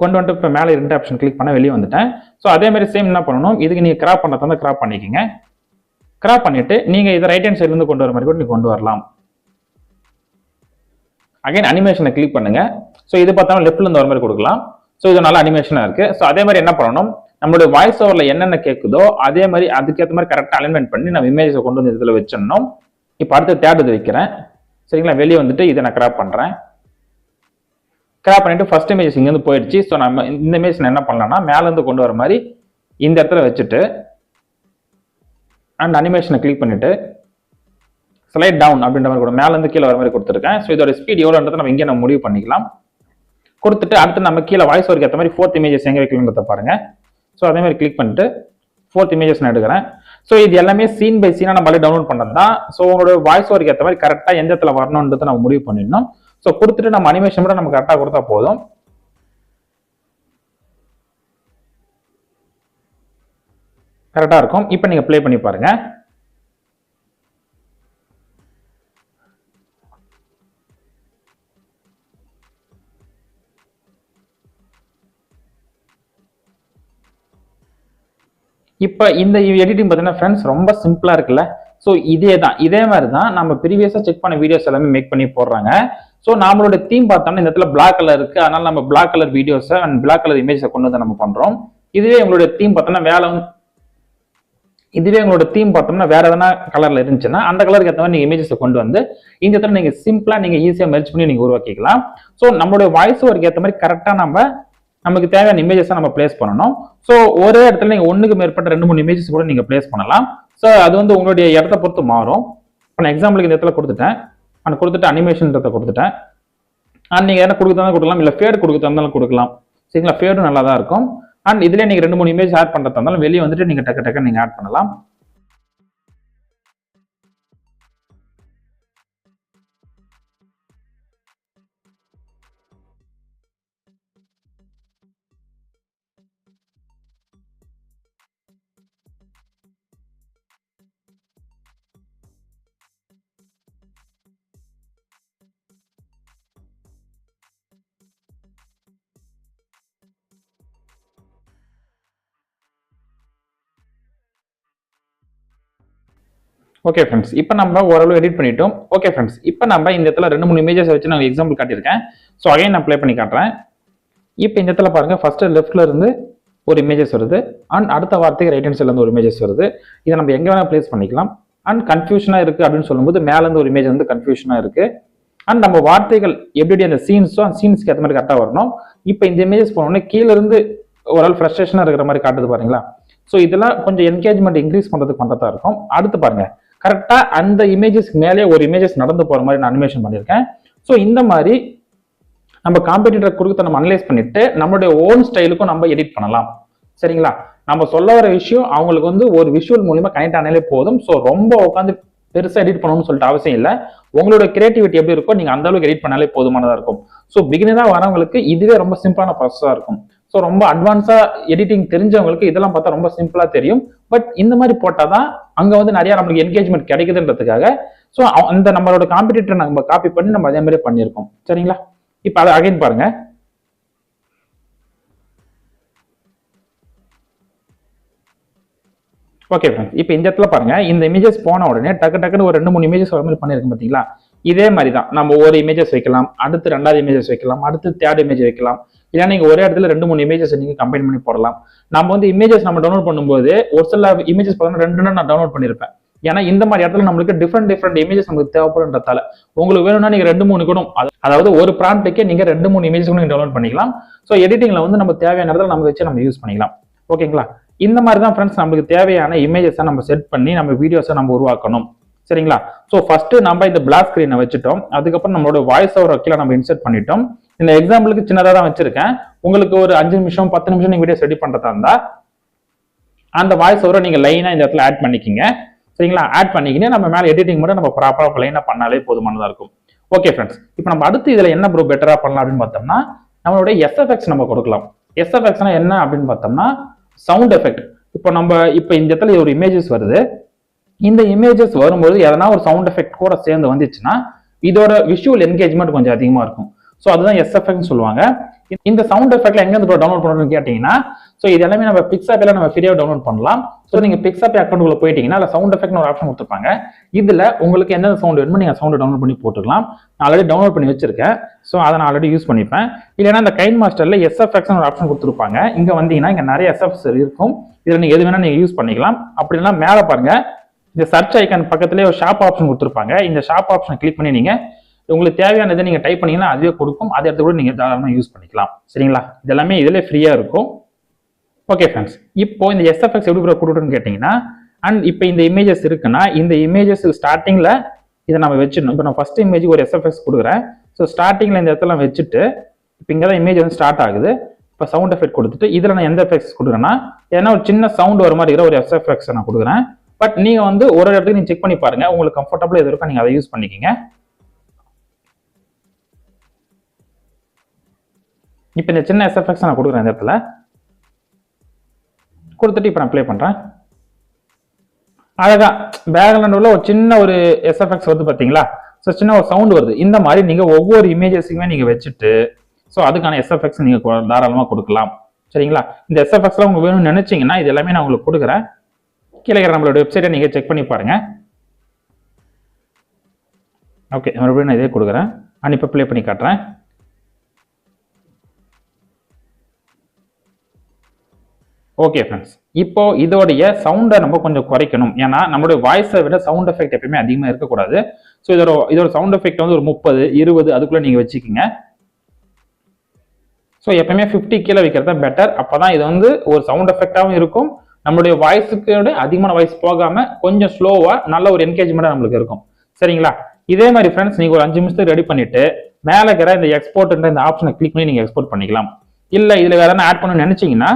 கொண்டு வந்துட்டு இப்போ மேலே 2 ஆப்ஷன் கிளிக் பண்ண வெளியே வந்துட்டேன். ஸோ அதே மாதிரி சேம் என்ன பண்ணணும், இதுக்கு நீங்கள் கிராப் பண்ண தந்தா கிராப் பண்ணிக்கோங்க. கிராப் பண்ணிட்டு நீங்கள் இதை ரைட் ஹேண்ட் சைட்லேருந்து கொண்டு வர மாதிரி கூட நீங்கள் கொண்டு வரலாம். அகைன் அனிமேஷனை கிளிக் பண்ணுங்க. ஸோ இது பார்த்தாலும் லெஃப்ட்ல இருந்து வர மாதிரி கொடுக்கலாம். ஸோ இது நல்ல அனிமேஷனாக இருக்கு. ஸோ அதே மாதிரி என்ன பண்ணணும், நம்மளுடைய வாய்ஸ் ஓவரில் என்னென்ன கேட்குதோ அதே மாதிரி அதுக்கேற்ற மாதிரி கரெக்டாக அலைன்மெண்ட் பண்ணி நம்ம இமேஜை கொண்டு வந்து இதில் வச்சிடணும். இப்போ அடுத்து தேர்ட் இது வைக்கிறேன். சரிங்களா, வெளியே வந்துட்டு இதை நான் கிராப் பண்ணுறேன். கிராப் பண்ணிட்டு ஃபர்ஸ்ட் இமேஜ் இங்கேருந்து போயிடுச்சு. ஸோ நம்ம இந்த இமேஜ் என்ன பண்ணலாம்னா மேலேருந்து கொண்டு வர மாதிரி இந்த இடத்துல வச்சுட்டு அண்ட் அனிமேஷனை கிளிக் பண்ணிட்டு ஸ்லைட் டவுன் அப்படின்ற மாதிரி கூட மேலேருந்து கீழே வர மாதிரி கொடுத்துருக்கேன். ஸோ இதோட ஸ்பீட் எவ்வளோன்றதை நம்ம இங்கே நம்ம முடிவு பண்ணிக்கலாம். கொடுத்துட்டு அடுத்து நம்ம கீழே வாய்ஸ் ஓவருக்கு ஏற்ற மாதிரி 4th இமேஜஸ் எங்கே வைக்கலாம்ன்றத பாருங்க. ஸோ அதே மாதிரி கிளிக் பண்ணிட்டு 4th இமேஜஸ் நான் எடுக்கிறேன். ஸோ இது எல்லாமே சீன் பை சீனாக நம்ம டவுன்லோட் பண்ணது தான். ஸோ உங்களோட வாய்ஸ் ஓவருக்கு ஏற்ற மாதிரி கரெக்டாக எந்த இடத்துல வரணுன்றதை நம்ம முடிவு பண்ணிடணும். ஸோ கொடுத்துட்டு நம்ம அனிமேஷன் கூட நம்ம கரெக்டாக கொடுத்தா போதும். கரெக்டாக இருக்கும். இப்போ நீங்கள் ப்ளே பண்ணி பாருங்க. இப்போ இந்த எடிட்டிங் பார்த்தீங்கன்னா ஃப்ரெண்ட்ஸ் ரொம்ப சிம்பிளா இருக்குல்ல. ஸோ இதே மாதிரி தான் நம்ம ப்ரீவியஸாக செக் பண்ண வீடியோஸ் எல்லாமே மேக் பண்ணி போடுறாங்க. ஸோ நம்மளோட தீம் பார்த்தோம்னா இந்த இடத்துல பிளாக் கலர் இருக்கு. அதனால நம்ம பிளாக் கலர் வீடியோஸை அண்ட் பிளாக் கலர் இமேஜை கொண்டு வந்து நம்ம பண்றோம். இதுவே உங்களோட தீம் பார்த்தோம்னா வேற எதனா கலர்ல இருந்துச்சுன்னா அந்த கலருக்கு ஏற்ற மாதிரி நீங்க இமேஜஸை கொண்டு வந்து இந்த இடத்துல நீங்க சிம்பிளா நீங்க ஈஸியா மெர்ஜ் பண்ணி நீங்க உருவாக்கிக்கலாம். ஸோ நம்மளுடைய வாய்ஸ் ஓவருக்கு ஏற்ற மாதிரி கரெக்டா நமக்கு தேவையான இமேஜஸை நம்ம பிளேஸ் பண்ணணும். ஸோ ஒரே இடத்துல நீங்க 1க்கு மேற்பட்ட 2-3 இமேஜஸ் கூட நீங்க பிளேஸ் பண்ணலாம். ஸோ அது வந்து உங்களுடைய இடத்த பொறுத்து மாறும். இப்போ நான் எக்ஸாம்பிளுக்கு இந்த இடத்துல கொடுத்துட்டு அனிமேஷன் கொடுத்துட்டேன். அண்ட் நீங்க என்ன கொடுக்குறதா கொடுக்கலாம், இல்லை ஃபேட் கொடுக்குறதாலும் கொடுக்கலாம். சரிங்களா, ஃபேடும் நல்லா தான் இருக்கும். அண்ட் இதுல நீங்க 2-3 இமேஜ் ஆட் பண்றதா இருந்தாலும் வெளியே வந்துட்டு நீங்க டக்கு நீங்க ஆட் பண்ணலாம். ஓகே ஃப்ரெண்ட்ஸ், இப்போ நம்ம ஓரளவு எடிட் பண்ணிட்டோம். ஓகே ஃப்ரெண்ட்ஸ், இப்போ நம்ம இந்த இடத்துல 2-3 இமேஜஸ் வச்சு நான் எக்ஸாம்பிள் காட்டியிருக்கேன். ஸோ அகைன் நான் ப்ளே பண்ணி காட்டுறேன். இப்போ இந்த இடத்துல பாருங்க, ஃபர்ஸ்ட் லெஃப்ட்ல இருந்து ஒரு இமேஜஸ் வருது அண்ட் அடுத்த வார்த்தைக்கு ரைட் ஹேண்ட் சைட்ல இருந்து ஒரு இமேஜஸ் வருது. இதை நம்ம எங்க வேணா பிளேஸ் பண்ணிக்கலாம். அண்ட் கன்ஃபியூஷனா இருக்கு அப்படின்னு சொல்லும்போது மேல இருந்து ஒரு இமேஜ் வந்து கன்ஃபியூஷனா இருக்கு. அண்ட் நம்ம வார்த்தைகள் எப்படி அந்த சீன்ஸோ அந்த சீன்ஸ்க்கு ஏற்ற மாதிரி கரெக்டாக வரணும். இப்போ இந்த இமேஜஸ் போனோடனே கீழே இருந்து ஓரளவு ஃப்ரஸ்ட்ரேஷனா இருக்கிற மாதிரி காட்டுது பாருங்களா. ஸோ இதெல்லாம் கொஞ்சம் என்கேஜ்மெண்ட் இன்க்ரீஸ் பண்றதா இருக்கும். அடுத்து பாருங்க, கரெக்டா அந்த இமேஜஸ்க்கு மேலே ஒரு இமேஜஸ் நடந்து போற மாதிரி நான் அனிமேஷன் பண்ணியிருக்கேன். ஸோ இந்த மாதிரி நம்ம காம்படிட்டர் கொடுத்து நம்ம அனலைஸ் பண்ணிட்டு நம்மளுடைய ஓன் ஸ்டைலுக்கும் நம்ம எடிட் பண்ணலாம். சரிங்களா, நம்ம சொல்ல வர விஷயம் அவங்களுக்கு வந்து ஒரு விஷுவல் மூலியமா கனெக்ட் ஆனாலே போதும். ஸோ ரொம்ப உட்காந்து பெருசா எடிட் பண்ணணும்னு சொல்லிட்டு அவசியம் இல்லை. உங்களோட கிரியேட்டிவிட்டி எப்படி இருக்கோ நீங்க அந்த அளவுக்கு எடிட் பண்ணாலே போதுமானதா இருக்கும். ஸோ பிகினரா வரவங்களுக்கு இதுவே ரொம்ப சிம்பிளான ப்ராசஸா இருக்கும். ஸோ ரொம்ப அட்வான்ஸா எடிட்டிங் தெரிஞ்சவங்களுக்கு இதெல்லாம் பார்த்தா ரொம்ப சிம்பிளா தெரியும். பட் இந்த மாதிரி போட்டாதான் அங்க வந்து நிறைய நம்மளுக்கு என்கேஜ்மெண்ட் கிடைக்குதுன்றதுக்காக ஸோ அந்த நம்மளோட காம்படிட்டர் நம்ம காப்பி பண்ணி நம்ம அதே மாதிரி பண்ணியிருக்கோம். சரிங்களா, இப்போ அதை அகைன் பாருங்க. ஓகே ஃப்ரெண்ட்ஸ், இப்போ இந்த இடத்துல பாருங்க, இந்த இமேஜஸ் போன உடனே டக்குன்னு ஒரு 2-3 இமேஜஸ் வர மாதிரி பண்ணியிருக்கோம் பார்த்தீங்களா. இதே மாதிரி தான் நம்ம ஒரு இமேஜஸ் வைக்கலாம், அடுத்து 2வது இமேஜஸ் வைக்கலாம், அடுத்து 3rd இமேஜ் வைக்கலாம். இல்லை நீங்கள் ஒரே இடத்துல 2-3 இமேஜஸ் நீங்கள் கம்பைன் பண்ணி போடலாம். நம்ம வந்து இமேஜஸ் நம்ம டவுன்லோட் பண்ணும்போது ஒரு சில இமேஜஸ் பார்த்தீங்கன்னா 2 நான் டவுன்லோட் பண்ணியிருப்பேன். ஏன்னா இந்த மாதிரி இடத்துல நம்மளுக்கு டிஃப்ரெண்ட் இமேஜஸ் நமக்கு தேவைப்படுன்றதால உங்களுக்கு வேணும்னா நீங்க 2-3 கூட, அதாவது ஒரு ப்ராம்ப்ட்டுக்கே நீங்க 2-3 இமேஜஸ் கூட நீங்க டவுன்லோட் பண்ணிக்கலாம். ஸோ எடிட்டிங்ல வந்து நம்ம தேவையான இடத்துல நம்ம வச்சு நம்ம யூஸ் பண்ணிக்கலாம். ஓகேங்களா? இந்த மாதிரி தான் ஃப்ரெண்ட்ஸ் நம்மளுக்கு தேவையான இமேஜஸை நம்ம செட் பண்ணி நம்ம வீடியோஸை நம்ம உருவாக்கணும். சரிங்களா? ஸோ ஃபர்ஸ்ட் நம்ம இந்த பிளாக் ஸ்கிரீனை வச்சுட்டோம். அதுக்கப்புறம் நம்மளோட வாய்ஸ் ஓவர் கீழே நம்ம இன்சர்ட் பண்ணிட்டோம். இந்த எக்ஸாம்பிளுக்கு சின்னதாக தான் வச்சிருக்கேன். உங்களுக்கு ஒரு 5 நிமிஷம் 10 நிமிஷம் நீங்க வீடியோஸ் ரெடி பண்றதா இருந்தா அந்த வாய்ஸ் ஓவரை நீங்க லைனா இந்த இடத்துல ஆட் பண்ணிக்கிங்க. சரிங்களா? ஆட் பண்ணிக்கினே நம்ம மேலே எடிட்டிங் மட்டும் நம்ம ப்ராப்பராக லைனா பண்ணாலே போதுமானதா இருக்கும். ஓகே ஃப்ரெண்ட்ஸ், இப்போ நம்ம அடுத்து இதுல என்ன ப்ரோ பெட்டரா பண்ணலாம் அப்படின்னு பார்த்தோம்னா நம்மளுடைய எஸ்எஃப்எக்ஸ் நம்ம கொடுக்கலாம். எஸ்எஃப்எக்ஸ்னா என்ன அப்படின்னு பார்த்தோம்னா சவுண்ட் எஃபெக்ட். இப்போ இந்த இடத்துல ஒரு இமேஜஸ் வருது. இந்த இமேஜஸ் வரும்போது எதனா ஒரு சவுண்ட் எஃபெக்ட் கூட சேர்ந்து வந்துச்சுன்னா இதோட விஷுவல் என்கேஜ்மெண்ட் கொஞ்சம் அதிகமா இருக்கும். ஸோ அதுதான் எஸ்எஃப்எக்ட்னு சொல்லுவாங்க. இந்த சவுண்ட் எஃபெக்ட்ல எங்க இருந்து டவுன்லோட் பண்ணணும்னு கேட்டீங்கன்னா, ஸோ இது எல்லாமே நம்ம பிக்ஸாப்பில் நம்ம ஃப்ரீயாக டவுன்லோட் பண்ணலாம். ஸோ நீங்க பிக்ஸாப் அக்கௌண்ட்குள்ள போயிட்டீங்கன்னா அதில் சவுண்ட் எஃபெக்ட்னு ஒரு ஆப்ஷன் கொடுத்துருப்பாங்க. இதுல உங்களுக்கு எந்த சவுண்ட் வேணுமோ நீங்க சவுண்ட் டவுன்லோட் பண்ணி போட்டுக்கலாம். நான் ஆல்ரெடி டவுன்லோட் பண்ணி வச்சிருக்கேன். ஸோ அதை நான் ஆல்ரெடி யூஸ் பண்ணிப்பேன். இல்லைன்னா இந்த கைன் மாஸ்டர்ல எஸ்எஃப்எக்ஸ் ஒரு ஆப்ஷன் கொடுத்துருப்பாங்க. இங்க வந்தீங்கன்னா இங்க நிறைய எஸ்எஃப்எக்ஸ் இருக்கும். இதுல நீங்க எது வேணா நீங்க யூஸ் பண்ணிக்கலாம். அப்படி இல்லைன்னா மேல பாருங்க, இந்த சர்ச் ஐக்கான் பக்கத்துலேயே ஒரு ஷாப் ஆப்ஷன் கொடுத்துருப்பாங்க. இந்த ஷாப் ஆப்ஷன் கிளிக் பண்ணி நீங்க உங்களுக்கு தேவையானதை நீங்க டைப் பண்ணீங்கன்னா அதுவே கொடுக்கும். அதை எடுத்து கூட நீங்க தாராளமாக யூஸ் பண்ணிக்கலாம். சரிங்களா? இதெல்லாமே இதுல ஃப்ரீயா இருக்கும். ஓகே ஃப்ரெண்ட்ஸ், இப்போ இந்த எஸ்எஃப்எக்ஸ் எப்படி கொடுக்குறோன்னு கேட்டீங்கன்னா, அண்ட் இப்போ இந்த இமேஜஸ் இருக்குன்னா இந்த இமேஜஸ் ஸ்டார்டிங்ல இதை நம்ம வச்சிடணும். இப்போ நான் ஃபர்ஸ்ட் இமேஜ் ஒரு எஸ்எஃப்எக்ஸ் கொடுக்குறேன். ஸோ ஸ்டார்டிங்ல இந்த இடத்துல வச்சுட்டு இப்போ இங்கே தான் இமேஜ் வந்து ஸ்டார்ட் ஆகுது. இப்போ சவுண்ட் எஃபெக்ட் கொடுத்துட்டு இதில் நான் எந்த எஃபெக்ட்ஸ் கொடுக்குறேன்னா, ஏன்னா ஒரு சின்ன சவுண்ட் வர மாதிரி இருக்கிற ஒரு எஸ்எஃப்எக்ஸ் நான் கொடுக்குறேன். பட் நீங்க வந்து ஒரு இடத்துக்கு நீங்க செக் பண்ணி பாருங்க, உங்களுக்கு கம்ஃபர்டபுள் எது இருக்கோ நீங்க அதை யூஸ் பண்ணிக்கங்க. இப்போ இந்த சின்ன எஸ்எஃப்எக்ஸ் நான் கொடுக்குறேன். இந்த இடத்துல கொடுத்துட்டு இப்போ நான் ப்ளே பண்றேன். அழகா பேக்ரவுண்ட் உள்ள ஒரு சின்ன ஒரு எஸ்எஃப்எக்ஸ் வருது பாத்தீங்களா? ஸோ சின்ன ஒரு சவுண்ட் வருது. இந்த மாதிரி நீங்க ஒவ்வொரு இமேஜஸுக்குமே நீங்க வச்சுட்டு ஸோ அதுக்கான எஸ்எஃப்எக்ஸ் நீங்க தாராளமாக கொடுக்கலாம். சரிங்களா? இந்த எஸ்எஃப்எக்ஸ்லாம் உங்களுக்கு வேணும்னு நினைச்சீங்கன்னா இது எல்லாமே நான் உங்களுக்கு கொடுக்குறேன். கீழே நம்மளோட வெப்சைட்டை நீங்க செக் பண்ணி பாருங்க. ஓகே, மறுபடியும் நான் இதே கொடுக்குறேன். நான் இப்போ ப்ளே பண்ணி காட்டுறேன். ஓகே ஃப்ரெண்ட்ஸ், இப்போ இதோடைய சவுண்டை நம்ம கொஞ்சம் குறைக்கணும். ஏன்னா நம்மளுடைய வாய்ஸை விட சவுண்ட் எஃபெக்ட் எப்பயுமே அதிகமாக இருக்கக்கூடாது. ஸோ இதோட சவுண்ட் எஃபெக்ட் வந்து ஒரு 30, 20 அதுக்குள்ள நீங்க வச்சுக்கோங்க. ஸோ எப்பயுமே 50 கீழே வைக்கிறது தான் பெட்டர். அப்பதான் இது வந்து ஒரு சவுண்ட் எஃபெக்டாகவும் இருக்கும். நம்மளுடைய வாய்ஸுக்கு அதிகமான வாய்ஸ் போகாம கொஞ்சம் ஸ்லோவா நல்ல ஒரு என்கேஜ்மெண்டா நம்மளுக்கு இருக்கும். சரிங்களா? இதே மாதிரி ஃப்ரெண்ட்ஸ் நீங்க ஒரு 5 நிமிஷத்துக்கு ரெடி பண்ணிட்டு மேல இருக்கிற இந்த எக்ஸ்போர்ட் இந்த ஆப்ஷனை கிளிக் பண்ணி நீங்க எக்ஸ்போர்ட் பண்ணிக்கலாம். இல்ல இதுல வேற என்ன ஆட் பண்ணணும்னு நினைச்சீங்கன்னா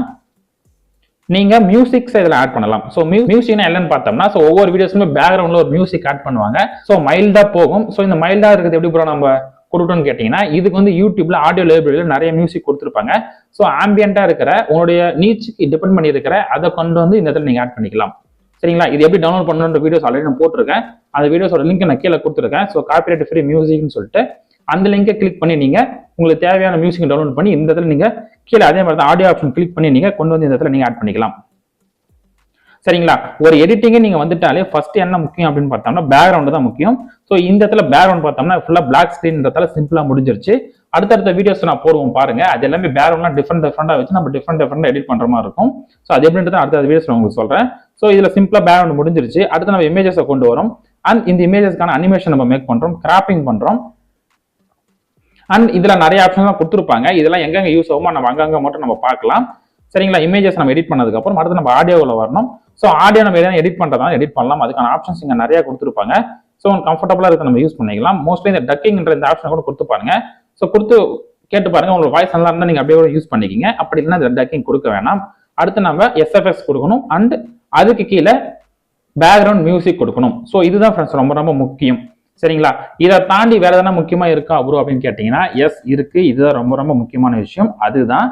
நீங்க மியூசிக்ஸ் இதுல ஆட் பண்ணலாம். ஸோ மியூசிக்னா என்னன்னு பார்த்தோம்னா, ஸோ ஒவ்வொரு வீடியோஸுமே பேக்ரவுண்ட்ல ஒரு மியூசிக் ஆட் பண்ணுவாங்க. ஸோ மைல்டா போகும். ஸோ இந்த மைல்டா இருக்கிறது எப்படி ப்ரோ நம்ம கொடுக்கணும்னு கேட்டீங்கன்னா, இதுக்கு வந்து யூடியூப்ல ஆடியோ லைப்ரரியில நிறைய மியூசிக் கொடுத்துருப்பாங்க. ஸோ ஆம்பியண்டா இருக்கிற உங்களுடைய நீச்சுக்கு டிபெண்ட் பண்ணி இருக்கிற அதை கொண்டு வந்து இந்த இடத்துல நீங்க ஆட் பண்ணிக்கலாம். சரிங்களா? இது எப்படி டவுன்லோட் பண்ணணுன்ற வீடியோஸ் ஆல்ரெடி நான் போட்டிருக்கேன். அந்த வீடியோஸோட லிங்க் நான் கீழே கொடுத்துருக்கேன். ஸோ காப்பிரைட் ஃப்ரீ மியூசிக்னு சொல்லிட்டு அந்த லிங்கை கிளிக் பண்ணி நீங்க உங்களுக்கு தேவையான மியூசிக் டவுன்லோட் பண்ணி இந்த இடத்துல நீங்க கீழே அதே மாதிரி தான் ஆடியோ ஆப்ஷன் கிளிக் பண்ணி நீங்க கொண்டு வந்து இந்த இடத்துல நீங்க ஆட் பண்ணிக்கலாம். சரிங்களா? ஒரு எடிட்டிங்கே நீங்க வந்துட்டாலே ஃபர்ஸ்ட் என்ன முக்கியம் அப்படின்னு பார்த்தோம்னா பேக்ரவுண்ட் தான் முக்கியம். ஸோ இந்த இடத்துல பேக்ரவுண்ட் பார்த்தோம்னா ஃபுல்லா பிளாக் ஸ்கிரீன்றதால சிம்பிளா முடிஞ்சிருச்சு. அடுத்தடுத்த வீடியோஸ் நான் போடுவோம் பாருங்க. அது எல்லாமே பேக்ரவுண்ட்லாம் டிஃப்ரெண்டா வச்சு நம்ம டிஃப்ரெண்ட் எடிட் பண்ற மாதிரி இருக்கும். ஸோ அது எப்படின்றது அடுத்த வீடியோஸ் நான் உங்களுக்கு சொல்றேன். ஸோ இதுல சிம்பிளா பேக்ரவுண்ட் முடிஞ்சிருச்சு. அடுத்து நம்ம இமேஜஸை கொண்டு வரோம். அண்ட் இந்த இமேஜஸ்க்கான அனிமேஷன் நம்ம மேக் பண்றோம், கிராப்பிங் பண்றோம். அண்ட் இதுல நிறைய ஆப்ஷன்லாம் கொடுத்துருப்பாங்க. இதெல்லாம் எங்கெங்க யூஸ் ஆகுமோ நம்ம அங்கங்க மட்டும் நம்ம பார்க்கலாம். சரிங்களா? இமேஜஸ் நம்ம எடிட் பண்ணதுக்கு அப்புறம் அடுத்து நம்ம ஆடியோவில் வரணும். ஸோ ஆடியோ நம்ம எதாவது எடிட் பண்றதா எடிட் பண்ணலாம். அதுக்கான ஆப்ஷன்ஸ் இங்க நிறைய கொடுத்துருப்பாங்க. ஸோ கம்ஃபர்டபுளா இருக்க நம்ம யூஸ் பண்ணிக்கலாம். மோஸ்ட்லி இந்த டக்கிங்ன்ற இந்த ஆப்ஷன் கூட கொடுத்து பாருங்க. ஸோ கொடுத்து கேட்டு பாருங்க. உங்களுக்கு வாய்ஸ் நல்லா இருந்தால் நீங்க அப்படியே கூட யூஸ் பண்ணிக்கிங்க. அப்படி இல்லைன்னா இந்த டக்கிங் கொடுக்க வேணாம். அடுத்து நம்ம எஸ்எஃப்எக்ஸ் கொடுக்கணும். அண்ட் அதுக்கு கீழே பேக்ரவுண்ட் மியூசிக் கொடுக்கணும். ஸோ இதுதான் ஃப்ரெண்ட்ஸ் ரொம்ப ரொம்ப முக்கியம். சரிங்களா? இதை தாண்டி வேற எதனா முக்கியமா இருக்கா ப்ரோ அப்படின்னு கேட்டீங்கன்னா, எஸ் இருக்கு. இதுதான் ரொம்ப ரொம்ப முக்கியமான விஷயம். அதுதான்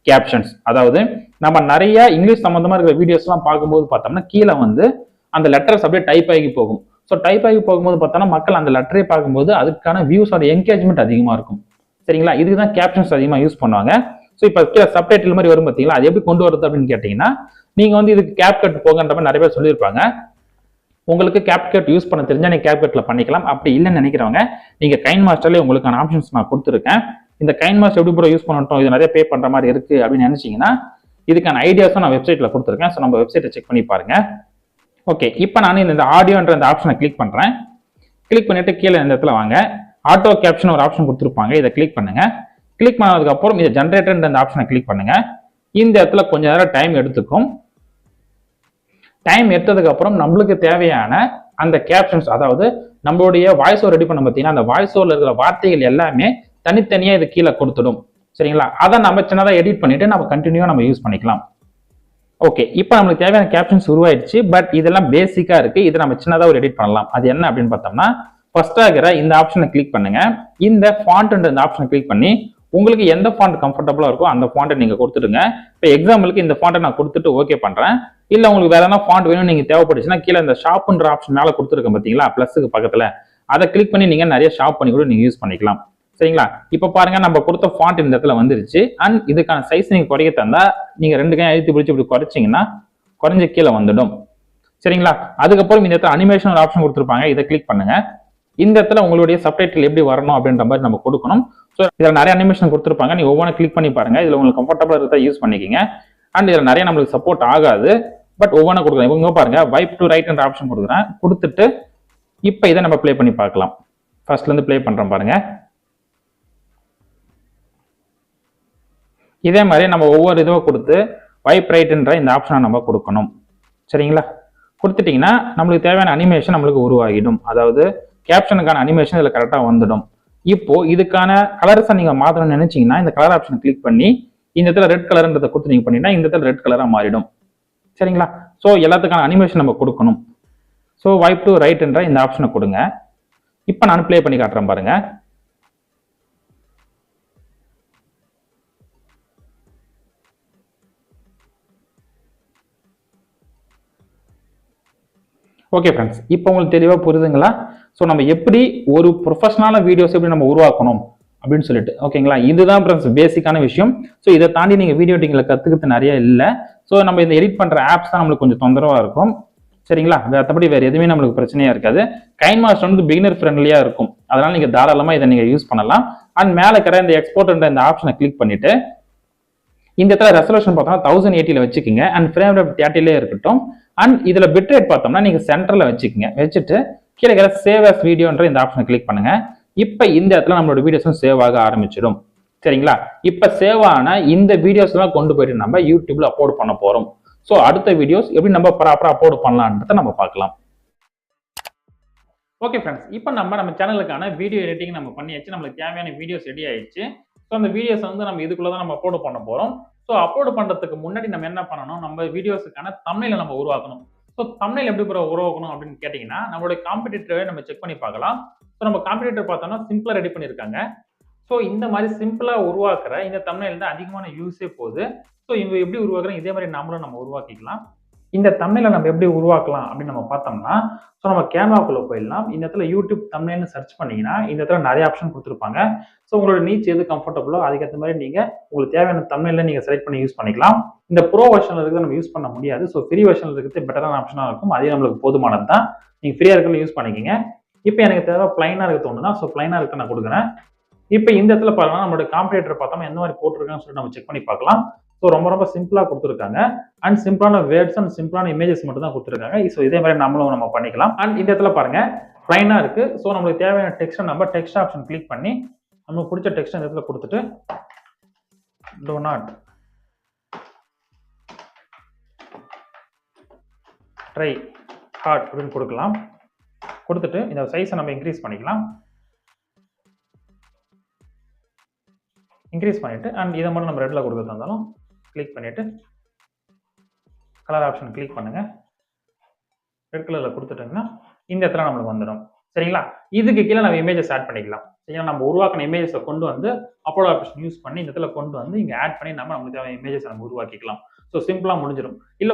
கேப்ஷன்ஸ். அதாவது நம்ம நிறைய இங்கிலீஷ் சம்பந்தமா இருக்கிற வீடியோஸ் எல்லாம் பார்க்கும்போது பார்த்தோம்னா கீழே வந்து அந்த லெட்டர்ஸ் அப்படியே டைப் ஆகி போகும். ஸோ டைப் ஆகி போகும்போது பார்த்தோம்னா மக்கள் அந்த லெட்டரை பார்க்கும்போது அதுக்கான வியூஸோட என்கேஜ்மெண்ட் அதிகமா இருக்கும். சரிங்களா? இதுதான் கேப்ஷன்ஸ் அதிகமாக யூஸ் பண்ணுவாங்க. ஸோ இப்போ கீழே சப்டைட்டில் மாதிரி வரும் பார்த்தீங்களா? அது எப்படி கொண்டு வருது அப்படின்னு கேட்டீங்கன்னா, நீங்க வந்து இதுக்கு கேப்கட் போகன்ற மாதிரி நிறைய பேர் சொல்லியிருப்பாங்க. உங்களுக்கு கேப்கட் யூஸ் பண்ண தெரிஞ்சா நீங்க கேப்கட்ல பண்ணிக்கலாம். அப்படி இல்லைன்னு நினைக்கிறவங்க நீங்க கைன் மாஸ்டர்ல உங்களுக்கான ஆப்ஷன்ஸ் நான் கொடுத்துருக்கேன். இந்த கைன்மாஸ்டர் எப்படி ப்ரோ யூஸ் பண்ணட்டும், இது நிறைய பே பண்ற மாதிரி இருக்கு அப்படின்னு நினைச்சீங்கன்னா இதுக்கான ஐடியாஸும் நான் வெப்சைட்ல கொடுத்துருக்கேன். ஸோ நம்ம வெப்சைட்டை செக் பண்ணி பாருங்க. ஓகே, இப்போ நான் இந்த ஆடியோன்ற இந்த ஆப்ஷனை கிளிக் பண்றேன். கிளிக் பண்ணிட்டு கீழே இந்த இடத்துல வாங்க, ஆட்டோ கேப்ஷன் ஒரு ஆப்ஷன் கொடுத்துருப்பாங்க, இதை கிளிக் பண்ணுங்க. கிளிக் பண்ணதுக்கு அப்புறம் இந்த ஜென்ரேட்டர் இந்த ஆப்ஷனை கிளிக் பண்ணுங்க. இந்த இடத்துல கொஞ்ச நேரம் டைம் எடுத்துக்கும். டைம் எடுத்ததுக்கு அப்புறம் நம்மளுக்கு தேவையான அந்த கேப்ஷன்ஸ், அதாவது நம்மளுடைய வாய்ஸ் ஓவர் ரெடி பண்ண பார்த்தீங்கன்னா அந்த வாய்ஸ் ஓவர்ல இருக்கிற வார்த்தைகள் எல்லாமே தனித்தனியா இது கீழே கொடுத்துடும். சரிங்களா? அதை நம்ம சின்னதாக எடிட் பண்ணிட்டு நம்ம கண்டினியூவா நம்ம யூஸ் பண்ணிக்கலாம். ஓகே, இப்போ நம்மளுக்கு தேவையான கேப்ஷன்ஸ் உருவாயிடுச்சு. பட் இதெல்லாம் பேசிக்கா இருக்கு, இதை நம்ம சின்னதாக ஒரு எடிட் பண்ணலாம். அது என்ன அப்படின்னு பார்த்தோம்னா, ஃபர்ஸ்ட் ஆகிற இந்த ஆப்ஷனை கிளிக் பண்ணுங்க. இந்த ஃபாண்ட்ன்ற இந்த ஆப்ஷனை கிளிக் பண்ணி உங்களுக்கு எந்த ஃபாண்ட் கம்ஃபர்டபுளா இருக்கோ அந்த ஃபாண்ட்டை நீங்க கொடுத்துடுங்க. இப்போ எக்ஸாம்பிளுக்கு இந்த ஃபாண்ட்டை நான் கொடுத்துட்டு ஓகே பண்றேன். இல்ல உங்களுக்கு வேற எதனா ஃபாண்ட் வேணும் நீங்க தேவைப்பட்டுச்சுன்னா கீழே இந்த ஷாப்ன்ற ஆப்ஷன் மேல கொடுத்துருக்கேன் பாத்தீங்களா, பிளஸ்க்கு பக்கத்துல, அதை கிளிக் பண்ணி நீங்க நிறைய ஷாப் பண்ணி கூட நீங்க யூஸ் பண்ணிக்கலாம். சரிங்களா? இப்ப பாருங்க, நம்ம கொடுத்த ஃபாண்ட் இந்த இடத்துல வந்துருச்சு. அண்ட் இதுக்கான சைஸ் நீங்க குறைக்க தந்தா நீங்க 2 கையும் அழுத்தி பிடிச்சி இப்படி குறைச்சிங்கன்னா குறைஞ்ச கீழே வந்துடும். சரிங்களா? அதுக்கப்புறம் இந்த இடத்துல அனிமேஷன் ஒரு ஆப்ஷன் கொடுத்துருப்பாங்க, இதை கிளிக் பண்ணுங்க. இந்த இடத்துல உங்களுடைய சப்டைட்டில் எப்படி வரணும் அப்படின்ற மாதிரி நம்ம கொடுக்கணும். ஸோ இதில் நிறைய அனிமேஷன் கொடுத்துருப்பாங்க, நீங்க ஒவ்வொன்றும் கிளிக் பண்ணி பாருங்க. இதுல உங்களுக்கு கம்ஃபர்டபுளா இருக்கா யூஸ் பண்ணிக்கிங்க. அண்ட் இதுல நிறைய நம்மளுக்கு சப்போர்ட் ஆகாது, பட் ஒவ்வொன்றா கொடுக்குறேன். இவங்க பாருங்க, வைப் டு ரைட் என்ற ஆப்ஷன் கொடுக்குறேன். கொடுத்துட்டு இப்போ இதை நம்ம ப்ளே பண்ணி பார்க்கலாம். ஃபர்ஸ்ட்ல இருந்து ப்ளே பண்றோம் பாருங்க. இதே மாதிரி நம்ம ஒவ்வொரு இதுவை கொடுத்து வைப் ரைட்ன்ற இந்த ஆப்ஷனை நம்ம கொடுக்கணும். சரிங்களா? கொடுத்துட்டீங்கன்னா நம்மளுக்கு தேவையான அனிமேஷன் நம்மளுக்கு உருவாகிடும். அதாவது கேப்ஷனுக்கான அனிமேஷன் இதில் கரெக்டாக வந்துடும். இப்போ இதுக்கான கலர்ஸை நீங்க மாற்றணும்னு நினைச்சீங்கன்னா இந்த கலர் ஆப்ஷன் கிளிக் பண்ணி இந்த இடத்துல ரெட் கலர்ன்றதை கொடுத்து நீங்க பண்ணிட்டா இந்த இடத்துல ரெட் கலரா மாறிடும். சரிங்களா? ஸோ எல்லாத்துக்கான அனிமேஷன் நம்ம கொடுக்கணும். ஸோ வைப் டு ரைட் என்ற இந்த ஆப்ஷனை கொடுங்க. இப்போ நான் ப்ளே பண்ணி காட்டுறேன் பாருங்க. ஓகே ஃப்ரெண்ட்ஸ், இப்போ உங்களுக்கு தெளிவாக புரியுதுங்களா? ஸோ நம்ம எப்படி ஒரு ப்ரொஃபஷனலான வீடியோஸ் எப்படி நம்ம உருவாக்கணும் அப்படின்னு சொல்லிட்டு, ஓகேங்களா? இதுதான் ஃப்ரெண்ட்ஸ் பேசிக்கான விஷயம். ஸோ இதை தாண்டி நீங்கள் வீடியோ எடிட்டிங்கில் கற்றுக்கிறது நிறைய இல்லை. ஸோ நம்ம இந்த எடிட் பண்ணுற ஆப்ஸ் தான் நம்மளுக்கு கொஞ்சம் தொந்தரவாக இருக்கும். சரிங்களா? மற்றபடி வேறு எதுவுமே நம்மளுக்கு பிரச்சனையாக இருக்காது. கைன்மாஸ்டர் வந்து பிகினர் ஃப்ரெண்ட்லியாக இருக்கும், அதனால நீங்கள் தாராளமாக இதை நீங்கள் யூஸ் பண்ணலாம். அண்ட் மேலே இருக்கிற இந்த எக்ஸ்போர்ட்ன்ற இந்த ஆப்ஷனை கிளிக் பண்ணிட்டு இந்த இடத்துல ரெசல்யூஷன் பார்த்தோம்னா 1080ல வச்சுக்கோங்க. அண்ட் ஃப்ரேம் ரேட் 30லே இருக்கட்டும். அண்ட் இதுல பிட் ரேட் பார்த்தோம்னா நீங்க சென்டர்ல வச்சுக்கோங்க. வச்சுட்டு கீழே இருக்கிற சேவ் அஸ் வீடியோன்ற இந்த ஆப்ஷனை கிளிக் பண்ணுங்க. இப்ப இந்த இடத்துல நம்மளோட வீடியோஸும் சேவ் ஆக ஆரம்பிச்சிடும். சரிங்களா? இப்ப சேவ் ஆன இந்த வீடியோஸ் எல்லாம் கொண்டு போயிட்டு நம்ம யூடியூப்ல அப்லோட் பண்ண போறோம். ஸோ அடுத்த வீடியோஸ் எப்படி நம்ம ப்ராப்பரா அப்லோட் பண்ணலான்றத நம்ம பார்க்கலாம். ஓகே ஃப்ரெண்ட்ஸ், இப்போ நம்ம சேனலுக்கான வீடியோ எடிட்டிங் நம்ம பண்ணியாச்சு. நம்மளுக்கு தேவையான வீடியோஸ் ரெடி ஆயிடுச்சு. ஸோ அந்த வீடியோஸ் வந்து நம்ம இதுக்குள்ள தான் நம்ம அப்லோட் பண்ண போறோம். ஸோ அப்லோட் பண்றதுக்கு முன்னாடி நம்ம என்ன பண்ணணும், நம்ம வீடியோஸுக்கான தம்ப்நெயிலை நம்ம உருவாக்கணும். ஸோ தம்ப்நெயில் எப்படி உருவாக்கணும் அப்படின்னு கேட்டீங்கன்னா நம்மளுடைய காம்படிட்டரை நம்ம செக் பண்ணி பார்க்கலாம். ஸோ நம்ம காம்படிட்டர் பார்த்தோம்னா சிம்பிளா ரெடி பண்ணியிருக்காங்க. ஸோ இந்த மாதிரி சிம்பிளா உருவாக்குற இந்த தம்ப்நெயில் தான் அதிகமான யூஸே போகுது. ஸோ இவங்க எப்படி உருவாக்குறோம், இதே மாதிரி நாமளும் நம்ம உருவாக்கிக்கலாம். இந்த தம்ப்நெயிலை நம்ம எப்படி உருவாக்கலாம் அப்படின்னு நம்ம பார்த்தோம்னா, ஸோ நம்ம கேமராக்குள்ள போயிடலாம். இந்த இடத்துல யூடியூப் தம்ப்நெயில்னு சர்ச் பண்ணீங்கன்னா இந்த இடத்துல நிறைய ஆப்ஷன் கொடுத்துருப்பாங்க. ஸோ உங்களோட நீச் எது கம்ஃபர்டபுளோ அதுக்கேற்ற மாதிரி நீங்க உங்களுக்கு தேவையான தம்ப்நெயில நீங்க செலக்ட் பண்ணி யூஸ் பண்ணிக்கலாம். இந்த ப்ரோ வெர்ஷன்ல இருக்கிறத நம்ம யூஸ் பண்ண முடியாது. ஸோ ஃப்ரீ வெர்ஷன்ல இருக்கிறது பெட்டரான ஆப்ஷனா இருக்கும். அதே நம்மளுக்கு போதுமானது தான். நீங்க ஃப்ரீயா இருக்கிறத யூஸ் பண்ணிக்கோங்க. இப்போ எனக்கு தேவை பிளைனா இருக்க தோணுதா, ஸோ பிளைனா இருக்க நான் கொடுக்குறேன். இப்போ இந்த இடத்துல பாருங்க, நம்மளோட காம்படிட்டர் பார்த்தோம்னா எந்த மாதிரி போட்டிருக்கான்னு சொல்லிட்டு நம்ம செக் பண்ணி பார்க்கலாம். ஸோ ரொம்ப சிம்பிளா கொடுத்துருக்காங்க. அண்ட் சிம்பிளான வேர்ட்ஸ் அண்ட் சிம்பிளான இமேஜஸ் மட்டும் தான் கொடுத்துருக்காங்க. ஸோ இதே மாதிரி நம்ம பண்ணிக்கலாம். அண்ட் இந்த இடத்துல பாருங்க பிளைனா இருக்கு. ஸோ நம்மளுக்கு தேவையான டெக்ஸ்ட் நம்ம டெக்ஸ்ட் ஆப்ஷன் கிளிக் பண்ணி நமக்கு பிடிச்ச டெக்ஸ்ட் இந்த இடத்துல கொடுத்துட்டு do not try hard அப்படின்னு கொடுக்கலாம். கொடுத்துட்டு இந்த சைஸை நம்ம இன்க்ரீஸ் பண்ணிக்கலாம். இன்க்ரீஸ் பண்ணிட்டு அண்ட் இதை மட்டும் நம்ம ரெட்ல கொடுக்க தந்தாலும் கிளிக் பண்ணிட்டு கலர் ஆப்ஷன் கிளிக் பண்ணுங்க. ரெட் கலர்ல கொடுத்துட்டோம்னா இந்த இடத்துல நம்மளுக்கு வந்துடும். சரிங்களா? இதுக்கு கீழே நம்ம இமேஜஸ் ஆட் பண்ணிக்கலாம். சரிங்களா? நம்ம உருவாக்கின இமேஜஸை கொண்டு வந்து அப்லோட் ஆப்ஷன் யூஸ் பண்ணி இந்த இடத்துல கொண்டு வந்து இங்க ஆட் பண்ணி நமக்கு தேவையான இமேஜஸ் நம்ம உருவாக்கிக்கலாம். ஸோ சிம்பிளா முடிஞ்சிடும். இல்ல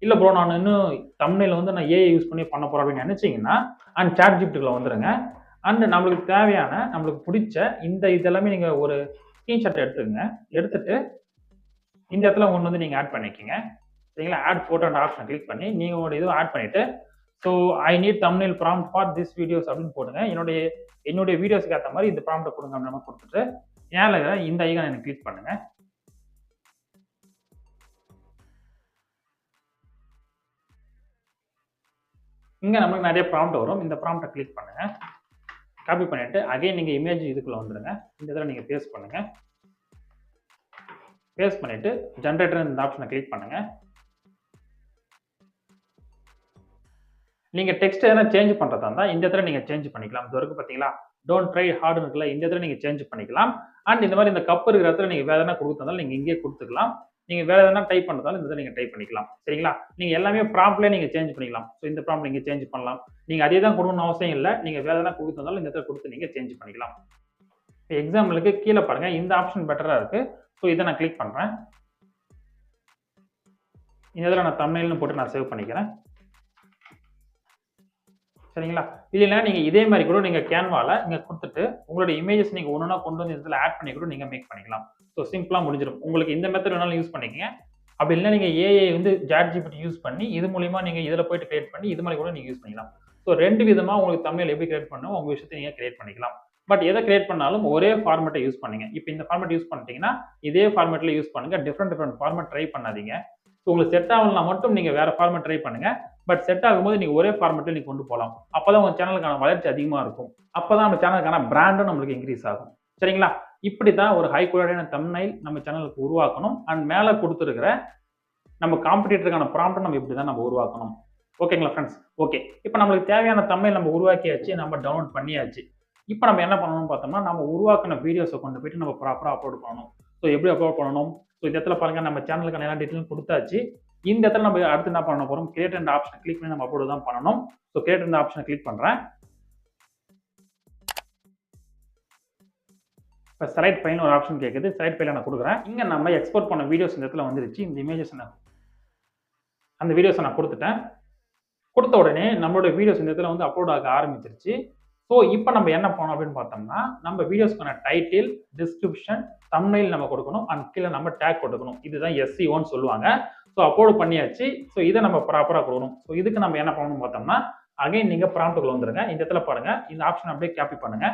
இல்ல ப்ரோ நான் இன்னும் தம்ப்நெயில் வந்து நான் ஏஐ யூஸ் பண்ணி பண்ண போறேன் அப்படின்னு நினைச்சீங்கன்னா அண்ட் சாட் ஜிபிடிக்குள்ள வந்துருங்க. அண்ட் நம்மளுக்கு தேவையான நம்மளுக்கு பிடிச்ச இதெல்லாமே நீங்க ஒரு ஸ்கிரீன்ஷாட் எடுத்துக்கங்க. எடுத்துட்டு இந்த இடத்துல ஒன்று வந்து நீங்க ஆட் பண்ணிக்கங்க. சரிங்களா? Add photo and option click பண்ணி நீங்க உங்களோட இதுவும் ஆட் பண்ணிட்டு so I need thumbnail prompt for this videos அப்படின்னு போடுங்க. என்னுடைய வீடியோஸ்க்கு ஏற்ற மாதிரி இந்த ப்ராம்ப்டை கொடுங்க அப்படின்னு கொடுத்துட்டு மேலே இந்த ஐகான் எனக்கு கிளிக் பண்ணுங்க. இங்க நமக்கு நிறைய ப்ராம்ப்ட் வரும். இந்த ப்ராம்ப்டை கிளிக் பண்ணுங்க. காப்பி பண்ணிட்டு அகைன் நீங்க இமேஜ் இதுக்குள்ள வந்துருங்க. இந்த இதில் நீங்க பேஸ்ட் பண்ணுங்க. பேஸ்ட் பண்ணிட்டு ஜெனரேட்டர் இந்த ஆப்ஷனை கிளிக் பண்ணுங்க. நீங்க டெக்ஸ்ட் எதனா சேஞ்ச் பண்றதா இருந்தா இந்த இடத்துல நீங்க சேஞ்ச் பண்ணிக்கலாம். இது வரைக்கும் பாத்தீங்களா டோன்ட் ட்ரை ஹார்ட் இருக்குல்ல, இந்த இடத்துல நீங்க சேஞ்ச் பண்ணிக்கலாம். அண்ட் இந்த மாதிரி இந்த கப் இருக்கிற இடத்துல நீங்க வேற எதனா கொடுத்ததாலும் நீங்க இங்கே கொடுத்துக்கலாம். நீங்க வேற எதனா டைப் பண்றதாலும் இந்த நீங்க டைப் பண்ணிக்கலாம். சரிங்களா? நீங்க எல்லாமே ப்ராம்ப்ட்ல நீங்க சேஞ்ச் பண்ணிக்கலாம். ஸோ இந்த ப்ராம்ப்ட் நீங்க சேஞ்ச் பண்ணலாம். நீங்க அதே தான் கொடுக்கணும்னு அவசியம் இல்லை. நீங்க வேற எதனா கொடுத்ததாலும் இந்த இடத்துல கொடுத்து நீங்க சேஞ்ச் பண்ணிக்கலாம். எக்ஸாம்பிளுக்கு கீழே பாருங்க இந்த ஆப்ஷன் பெட்டரா இருக்கு. ஸோ இதை நான் கிளிக் பண்றேன். இந்த இடத்துல நான் தம்ப்நெயில்னு போட்டு நான் சேவ் பண்ணிக்கிறேன். சரிங்களா? இல்லைன்னா நீங்க இதே மாதிரி கூட நீங்க கேன்வால இங்க கொடுத்துட்டு உங்களோட இமேஜஸ் நீங்க ஒன்னொன்னா கொண்டு வந்து இதுல ஆட் பண்ணி கூட நீங்க மேக் பண்ணிக்கலாம். ஸோ சிம்பிளா முடிஞ்சிடும். உங்களுக்கு இந்த மெத்தட் வேணாலும் யூஸ் பண்ணிக்கங்க. அப்படி இல்லைன்னா நீங்க ஏஐ வந்து சாட் ஜிபிடி யூஸ் பண்ணி இது மூலியமா நீங்க இதுல போயிட்டு கிரியேட் பண்ணி இது மாதிரி கூட நீங்க யூஸ் பண்ணிக்கலாம். ஸோ ரெண்டு விதமா உங்களுக்கு தம்ப்நெயில் எப்படி கிரியேட் பண்ணணும் உங்க விஷயத்தை நீங்க கிரியேட் பண்ணிக்கலாம். பட் எதை கிரியேட் பண்ணாலும் ஒரே ஃபார்மேட்டை யூஸ் பண்ணுங்க. இப்போ இந்த ஃபார்மேட் யூஸ் பண்ணிட்டீங்கன்னா இதே ஃபார்மேட்ல யூஸ் பண்ணுங்க. டிஃப்ரெண்ட் ஃபார்மேட் ட்ரை பண்ணாதீங்க. ஸோ உங்களுக்கு செட் ஆகலனா மட்டும் நீங்க வேற ஃபார்மேட் ட்ரை பண்ணுங்க. பட் செட் ஆகும்போது நீங்க ஒரே ஃபார்மேட்ல நீங்க கொண்டு போகலாம். அப்பதான் உங்க சேனலுக்கான வளர்ச்சி அதிகமா இருக்கும். அப்பதான் நம்ம சேனலுக்கான பிராண்டும் நம்மளுக்கு இன்க்ரீஸ் ஆகும். சரிங்களா? இப்படித்தான் ஒரு ஹை குவாலிட்டியான தம்ப்நெயில் நம்ம சேனலுக்கு உருவாக்கணும். அண்ட் மேல கொடுத்துருக்கிற நம்ம காம்படிட்டருக்கான ப்ராம்ப்ட் நம்ம இப்படிதான் நம்ம உருவாக்கணும். ஓகேங்களா ஃப்ரெண்ட்ஸ்? ஓகே, இப்போ நம்மளுக்கு தேவையான தம்ப்நெயில் நம்ம உருவாக்கியாச்சு, நம்ம டவுன்லோட் பண்ணியாச்சு. இப்போ நம்ம என்ன பண்ணணும்னு பார்த்தோம்னா நம்ம உருவாக்கின வீடியோஸை கொண்டு போயிட்டு நம்ம ப்ராப்பரா அப்லோட் பண்ணணும். ஸோ எப்படி அப்லோட் பண்ணணும்? ஸோ இந்த இடத்துல பாருங்க நம்ம சேனலுக்கான எல்லா டீட்டெயிலும் கொடுத்தாச்சு. இந்த இடத்துல நம்ம அடுத்து என்ன பண்ண போறோம்? கிரியேட் அண்ட் ஆப்ஷன் கிளிக் பண்ணி நம்ம அப்லோட் தான் பண்ணணும். ஸோ கிரியேட் அண்ட் ஆப்ஷனை கிளிக் பண்றேன். இப்போ செலக்ட் ஃபைல் ஒரு ஆப்ஷன் கேட்குது. செலக்ட் ஃபைலை நான் கொடுக்குறேன். இங்க நம்ம எக்ஸ்போர்ட் பண்ண வீடியோஸ் இந்த இடத்துல வந்துருச்சு. இந்த இமேஜஸ் அந்த வீடியோஸை நான் கொடுத்துட்டேன். கொடுத்த உடனே நம்மளோட வீடியோஸ் இந்த இடத்துல வந்து அப்லோட் ஆக ஆரம்பிச்சிருச்சு. ஸோ இப்போ நம்ம என்ன பண்ணணும் அப்படின்னு பார்த்தோம்னா நம்ம வீடியோஸ்க்கான டைட்டில், டிஸ்கிரிப்ஷன், தம்ப்நெயில் நம்ம கொடுக்கணும். அண்ட் கீழே நம்ம டேக் கொடுக்கணும். இதுதான் SEOன்னு சொல்லுவாங்க. ஸோ அப்லோட் பண்ணியாச்சு. ஸோ இதை நம்ம ப்ராப்பராக கொடுக்கணும். ஸோ இதுக்கு நம்ம என்ன பண்ணணும்னு பார்த்தோம்னா அகைன் நீங்க ப்ராம்ப்ட்டுக்குள்ள வந்துருங்க. இந்த இடத்துல பாருங்க இந்த ஆப்ஷன் அப்படியே காப்பி பண்ணுங்க.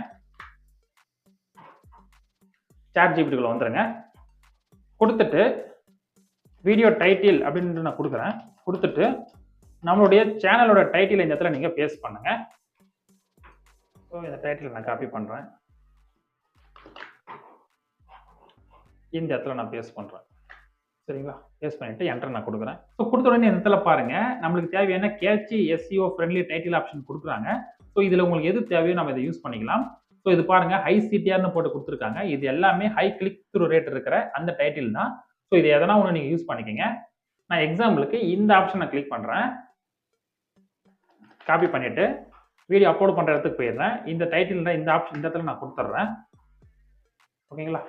சாட் ஜிபிடிக்குள்ள வந்துருங்க. கொடுத்துட்டு வீடியோ டைட்டில் அப்படின்னு நான் கொடுக்குறேன். கொடுத்துட்டு நம்மளுடைய சேனலோட டைட்டில் இந்த இடத்துல நீங்க பேஸ்ட் பண்ணுங்க. ஸோ இந்த டைட்டில் நான் காப்பி பண்றேன். இந்த இடத்துல நான் பேஸ்ட் பண்றேன். சரிங்களா? பேஸ்ட் பண்ணிட்டு என்டர் நான் கொடுக்குறேன். ஸோ கொடுத்த உடனே இந்த இடத்துல பாருங்க நம்மளுக்கு தேவையான catchy SEO friendly title option கொடுக்குறாங்க. ஸோ இதுல உங்களுக்கு எது தேவையோ நம்ம இதை யூஸ் பண்ணிக்கலாம். ஸோ இது பாருங்க ஹை CTRன்னு போட்டு கொடுத்துருக்காங்க. இது எல்லாமே ஹை கிளிக் த்ரூ ரேட் இருக்கிற அந்த டைட்டில் தான். ஸோ இது எதனா ஒன்று நீங்க யூஸ் பண்ணிக்கங்க. நான் எக்ஸாம்பிளுக்கு இந்த ஆப்ஷனை கிளிக் பண்றேன். காப்பி பண்ணிட்டு வீடியோ அப்லோட் பண்ற இடத்துக்கு போயிடுறேன். இந்த டைட்டில் இந்த ஆப்ஷன் இந்த இடத்துல நான் கொடுத்துட்றேன். ஓகேங்களா?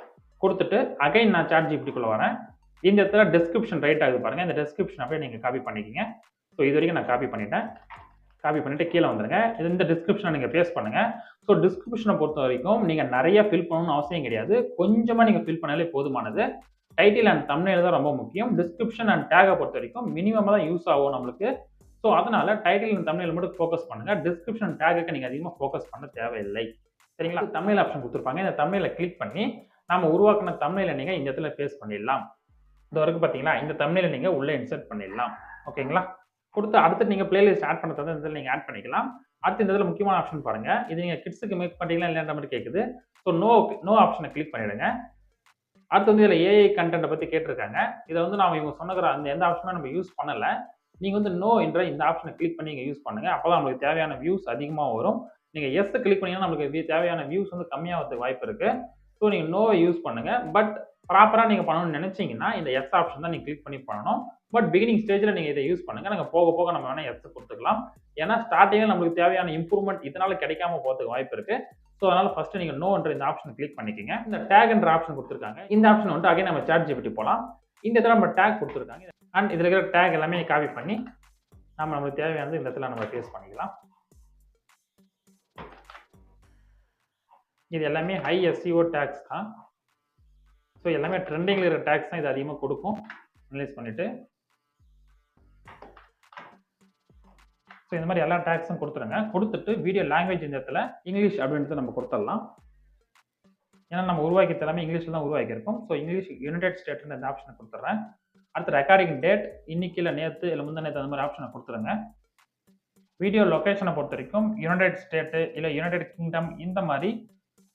கொடுத்துட்டு அகைன் நான் சாட் ஜிபிடிக்குள்ள வரேன். இந்த இடத்துல டிஸ்கிரிப்ஷன் ரைட் ஆகுது பாருங்க. இந்த டிஸ்கிரிப்ஷன் அப்படியே நீங்க காப்பி பண்ணிக்கங்க. ஸோ இது வரைக்கும் நான் காப்பி பண்ணிட்டேன். காப்பி பண்ணிட்டு கீழே வந்துருங்க. இந்த டிஸ்கிரிப்ஷனை நீங்க பேஸ்ட் பண்ணுங்க. ஸோ டிஸ்கிரிப்ஷனை பொறுத்த வரைக்கும் நீங்க நிறைய ஃபில் பண்ணணும்னு அவசியம் கிடையாது. கொஞ்சமா நீங்க ஃபில் பண்ணாலே போதுமானது. டைட்டில் அண்ட் தம்ப்நெயில் தான் ரொம்ப முக்கியம். டிஸ்கிரிப்ஷன் அண்ட் டேகை பொறுத்த வரைக்கும் மினிமமா தான் யூஸ் ஆகும் நம்மளுக்கு. ஸோ அதனால டைட்டில் அண்ட் தம்ப்நெயில் மட்டும் ஃபோக்கஸ் பண்ணுங்க. டிஸ்கிரிப்ஷன் டேகுக்கு நீங்க அதிகமாக ஃபோக்கஸ் பண்ண தேவையில்லை. சரிங்களா? தம்ப்நெயில் ஆப்ஷன் கொடுத்துருப்பாங்க. இந்த தம்ப்நெயிலை கிளிக் பண்ணி நம்ம உருவாக்கின தம்ப்நெயிலை நீங்க இந்த இடத்துல பேஸ்ட் பண்ணிடலாம். இது வரைக்கும் பார்த்தீங்களா இந்த தம்ப்நெயிலை நீங்க உள்ள இன்சர்ட் பண்ணிடலாம். ஓகேங்களா? கொடுத்து அடுத்து நீங்க பிளேலிஸ்ட் ஆட் பண்ணுறத இந்த இடத்துல நீங்க ஆட் பண்ணிக்கலாம். அடுத்து இந்த இடத்துல முக்கியமான ஆப்ஷன் பாருங்க. இது நீங்க கிட்ஸுக்கு மேக் பண்ணீங்களா இல்லைன்ற மாதிரி கேட்குது. ஸோ நோ ஆப்ஷனை கிளிக் பண்ணிடுங்க. அடுத்து வந்து இதில் ஏஐ கண்டென்ட்டை பற்றி கேட்டிருக்காங்க. இதை வந்து நாம இவங்க சொன்னகிற அந்த எந்த ஆப்ஷனுமே நம்ம யூஸ் பண்ணலை. நீங்க வந்து நோ என்ற இந்த ஆப்ஷனை கிளிக் பண்ணி நீங்க யூஸ் பண்ணுங்க. அப்பதான் உங்களுக்கு தேவையான வியூஸ் அதிகமாக வரும். நீங்க எஸ் கிளிக் பண்ணீங்கன்னா நமக்கு தேவையான வியூஸ் வந்து கம்மியாகிறதுக்கு வாய்ப்பு இருக்கு. ஸோ நீங்க நோவை யூஸ் பண்ணுங்க. பட் ப்ராப்பரா நீங்க பண்ணணும்னு நினைச்சீங்கன்னா இந்த எஸ் ஆப்ஷன் தான் நீங்க கிளிக் பண்ணி பண்ணணும். பட் பிகினிங் ஸ்டேஜ்ல நீங்க இதை யூஸ் பண்ணுங்க. நாங்க போக போக நம்ம வேணா எஸ் கொடுத்துக்கலாம். ஏன்னா ஸ்டார்டிங்ல நம்மளுக்கு தேவையான இம்ப்ரூவ்மெண்ட் இதனால கிடைக்காம போறதுக்கு வாய்ப்பு இருக்கு. ஸோ அதனால ஃபர்ஸ்ட் நீங்க நோ என்ற இந்த ஆப்ஷன் கிளிக் பண்ணிக்கங்க. இந்த டேக் என்ற ஆப்ஷன் கொடுத்துருக்காங்க. இந்த ஆப்ஷன் வந்து அகைன் நம்ம சாட் ஜிபிடி போகலாம். இந்த இடத்துல நம்ம டேக் கொடுத்துருக்காங்க. அண்ட் இதில் இருக்கிற டேக் எல்லாமே காப்பி பண்ணி நம்மளுக்கு தேவையானது இந்த இடத்துல நம்ம பேஸ்ட் பண்ணிக்கலாம். இது எல்லாமே ஹை SEO டேக்ஸ் தான். ஸோ எல்லாமே ட்ரெண்டிங்கில் இருக்கிற டேக்ஸ் தான் இது அதிகமாக கொடுக்கும். அனலைஸ் பண்ணிவிட்டு ஸோ இந்த மாதிரி எல்லா டேக்ஸும் கொடுத்துருங்க. கொடுத்துட்டு வீடியோ லாங்குவேஜ் இந்த இடத்துல இங்கிலீஷ் அப்படின்றது நம்ம கொடுத்துடலாம். ஏன்னா நம்ம உருவாக்கி எல்லாமே இங்கிலீஷில் தான் உருவாக்கியிருக்கோம். ஸோ இங்கிலீஷ் யுனைடெட் ஸ்டேட்னு இந்த ஆப்ஷனை கொடுத்துட்றேன். அடுத்து ரெக்கார்டிங் டேட் இன்னைக்கு இல்லை நேற்று இல்லை முந்தின நேற்று அந்த மாதிரி ஆப்ஷனை கொடுத்துருங்க. வீடியோ லொக்கேஷனை பொறுத்த வரைக்கும் யுனைடெட் ஸ்டேட்டு இல்லை யுனைடெட் கிங்டம் இந்த மாதிரி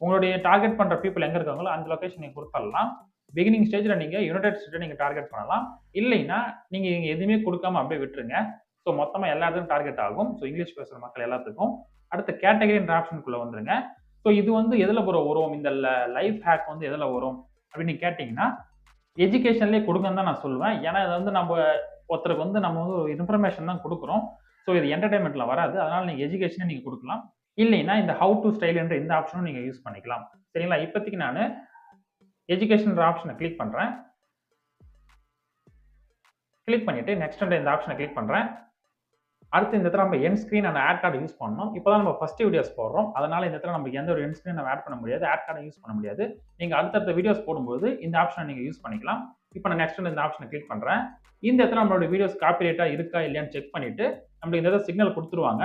உங்களுடைய டார்கெட் பண்ணுற பீப்புள் எங்கே இருக்காங்களோ அந்த லொக்கேஷன் நீங்கள் கொடுத்துடலாம். பிகினிங் ஸ்டேஜில் நீங்கள் யுனைடெட் ஸ்டேட்டை நீங்கள் டார்கெட் பண்ணலாம். இல்லைன்னா நீங்கள் இங்கே எதுவுமே கொடுக்காம அப்படியே விட்டுருங்க. ஸோ மொத்தமாக எல்லா இடத்துக்கும் டார்கெட் ஆகும். ஸோ இங்கிலீஷ் பேசுகிற மக்கள் எல்லாத்துக்கும். அடுத்த கேட்டகரின்ற ஆப்ஷனுக்குள்ளே வந்துருங்க. ஸோ இது வந்து எதில் வரும், இந்த லைஃப் ஹேக் வந்து எதில் வரும் அப்படின்னு கேட்டிங்கன்னா எஜுகேஷன்லேயே கொடுங்கன்னு தான் நான் சொல்லுவேன். ஏன்னா இது வந்து நம்ம ஒருத்தருக்கு வந்து நம்ம வந்து ஒரு இன்ஃபர்மேஷன் தான் கொடுக்குறோம். ஸோ இது என்டர்டைன்மெண்ட்டில் வராது. அதனால் நீங்கள் எஜுகேஷனே நீங்கள் கொடுக்கலாம். இல்லைன்னா இந்த ஹவு டு ஸ்டைல் என்ற இந்த ஆப்ஷனும் நீங்கள் யூஸ் பண்ணிக்கலாம். சரிங்களா? இப்போதைக்கு நான் எஜுகேஷன் ஆப்ஷனை கிளிக் பண்ணுறேன். கிளிக் பண்ணிவிட்டு நெக்ஸ்ட் இந்த ஆப்ஷனை கிளிக் பண்ணுறேன். அடுத்து இந்த இடத்துல நம்ம end screen and add card use பண்ணணும். இப்போ தான் நம்ம ஃபஸ்ட்டு வீடியோஸ் போடுறோம். அதனால் இந்த இடத்துல நம்ம எந்த ஒரு என் ஸ்க்ரீன் நம்ம ஆட் பண்ண முடியாது, ஆட் கார்டை யூஸ் பண்ண முடியாது. நீங்கள் அடுத்தடுத்த வீடியோஸ் போடும்போது இந்த ஆப்ஷனை நீங்கள் யூஸ் பண்ணிக்கலாம். இப்போ நான் நெக்ஸ்ட் இந்த ஆப்ஷனை கிளிக் பண்ணுறேன். இந்த இடத்துல நம்மளோட வீடியோஸ் காப்பிரைட்டாக இருக்கா இல்லையான்னு செக் பண்ணிவிட்டு நம்மளுக்கு இந்த இடத்துல சிக்னல் கொடுத்துருவாங்க.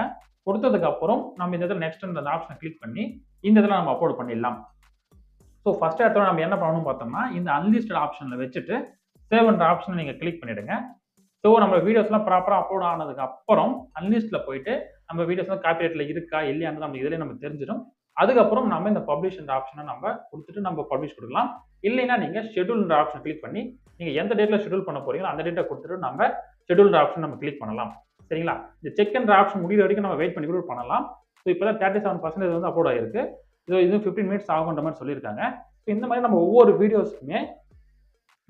கொடுத்ததுக்கப்புறம் நம்ம இந்த இடத்துல நெக்ஸ்ட் இந்த ஆப்ஷனை கிளிக் பண்ணி இந்த இடத்துல நம்ம அப்லோட் பண்ணிடலாம். ஸோ ஃபஸ்ட் இடத்துல நம்ம என்ன பண்ணணும்னு பார்த்தோம்னா இந்த அன்லிஸ்டட் ஆப்ஷனில் வச்சுட்டு சேவ்ன்ற ஆப்ஷனை நீங்கள் கிளிக் பண்ணிவிடுங்க. ஸோ நம்ம வீடியோஸ்லாம் ப்ராப்பராக அப்லோட் ஆனதுக்கு அப்புறம் அன்லிஸ்ட்டில் போயிட்டு நம்ம வீடியோஸ்லாம் காப்பிரைட்டில் இருக்கா இல்லையான்னு நம்ம இதிலே நம்ம தெரிஞ்சிடும். அதுக்கப்புறம் நம்ம இந்த பப்ளிஷ்ன்ற ஆப்ஷனை நம்ம கொடுத்துட்டு நம்ம பப்ளிஷ் கொடுக்கலாம். இல்லைன்னா நீங்கள் ஷெட்யூல்ன்ற ஆப்ஷன் கிளிக் பண்ணி நீங்கள் எந்த டேட்டில் ஷெட்யூல் பண்ண போறீங்களோ அந்த டேட்டை கொடுத்துட்டு நம்ம ஷெட்யூல்ன்ற ஆப்ஷன் நம்ம கிளிக் பண்ணலாம். சரிங்களா? இந்த செக்ன்ற ஆப்ஷன் முடிகிற வரைக்கும் நம்ம வெயிட் பண்ணி கூட பண்ணலாம். ஸோ இப்போ தான் 37% வந்து அப்லோட் ஆகிருக்கு. இது 15 மினிட்ஸ் ஆகுன்ற மாதிரி சொல்லியிருக்காங்க. ஸோ இந்த மாதிரி நம்ம ஒவ்வொரு வீடியோஸுக்குமே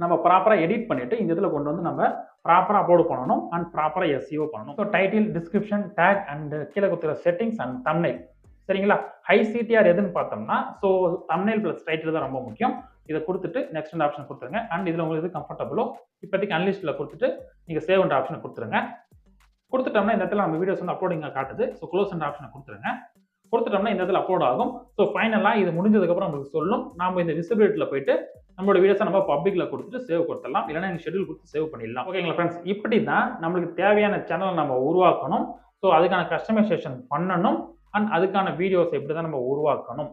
நம்ம ப்ராப்பராக எடிட் பண்ணிட்டு இந்த இதில் கொண்டு வந்து நம்ம ப்ராப்பராக அப்லோட் பண்ணணும் அண்ட் ப்ராப்பராக SEO பண்ணணும். So title, description, take and கீழே கொடுத்துற செட்டிங்ஸ் அண்ட் தம்ப்நெயில். சரிங்களா? ஹை CTR எதுன்னு பார்த்தோம்னா ஸோ தம்ப்நெயில் ப்ளஸ் டைட்டில் தான் ரொம்ப முக்கியம். இதை கொடுத்துட்டு நெக்ஸ்ட் ஆப்ஷன் கொடுத்துருங்க. அண்ட் இதில் உங்களுக்கு எது கம்ஃபர்டபுளோ இப்போதைக்கு அன்லிஸ்ட்டில் கொடுத்துட்டு நீங்கள் சேவ்ன்ற ஆப்ஷனை கொடுத்துருங்க. கொடுத்துட்டோம்னா இந்த இடத்துல நம்ம வீடியோஸ் வந்து அப்லோடிங்காக காட்டுது. ஸோ க்ளோஸ்ன்ற ஆப்ஷனை கொடுத்துருங்க. கொடுத்துட்டோம்னா இந்த இடத்துல அப்லோட் ஆகும். ஸோ ஃபைனலாக இது முடிஞ்சதுக்கப்புறம் நம்மளுக்கு சொல்லும். நம்ம இந்த விசிபிலிட்டியில் போயிட்டு நம்மளோட வீடியோஸை நம்ம பப்ளிக்கில் கொடுத்துட்டு சேவ் கொடுத்துடலாம். இல்லைன்னா நீங்கள் ஷெட்யூல் கொடுத்து சேவ் பண்ணிடலாம். ஓகேங்களா ஃப்ரெண்ட்ஸ்? இப்படி தான் நம்மளுக்கு தேவையான சேனலை நம்ம உருவாக்கணும். ஸோ அதுக்கான கஸ்டமைசேஷன் பண்ணணும் அண்ட் அதுக்கான வீடியோஸ் எப்படி தான் நம்ம உருவாக்கணும்.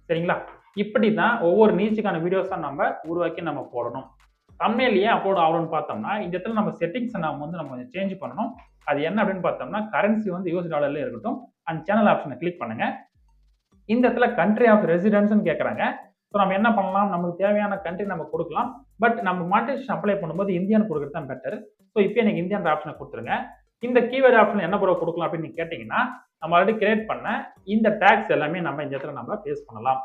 சரிங்களா? இப்படி தான் ஒவ்வொரு நீச்சுக்கான வீடியோஸாக நம்ம உருவாக்கி நம்ம போடணும். தம்ப்நெயில் ஏன் அப்லோட் ஆகணும்னு பார்த்தோம்னா இந்த இடத்துல நம்ம செட்டிங்ஸை நம்ம கொஞ்சம் சேஞ்ச் பண்ணணும். அது என்ன அப்படின்னு பார்த்தோம்னா கரன்சி வந்து US டாலர்ல இருக்கட்டும். அண்ட் சேனல் ஆப்ஷனை கிளிக் பண்ணுங்க. இந்த இடத்துல கண்ட்ரி ஆஃப் ரெசிடென்ஸ்னு கேட்குறாங்க. ஸோ நம்ம என்ன பண்ணலாம், நமக்கு தேவையான கண்ட்ரி நம்ம கொடுக்கலாம். பட் நம்ம மானிட்டைசேஷன் அப்ளை பண்ணும்போது இந்தியான்னு கொடுக்குறது தான் பெட்டர். ஸோ இப்போ எனக்கு இந்தியான்ற ஆப்ஷனை கொடுத்துருங்க. இந்த கீவேர்டு ஆப்ஷன் என்ன ப்ரோ கொடுக்கலாம் அப்படின்னு நீங்க கேட்டிங்கன்னா நம்ம ஆல்ரெடி கிரியேட் பண்ண இந்த டேக்ஸ் எல்லாமே நம்ம இந்த இடத்துல நம்ம பேஸ்ட் பண்ணலாம்.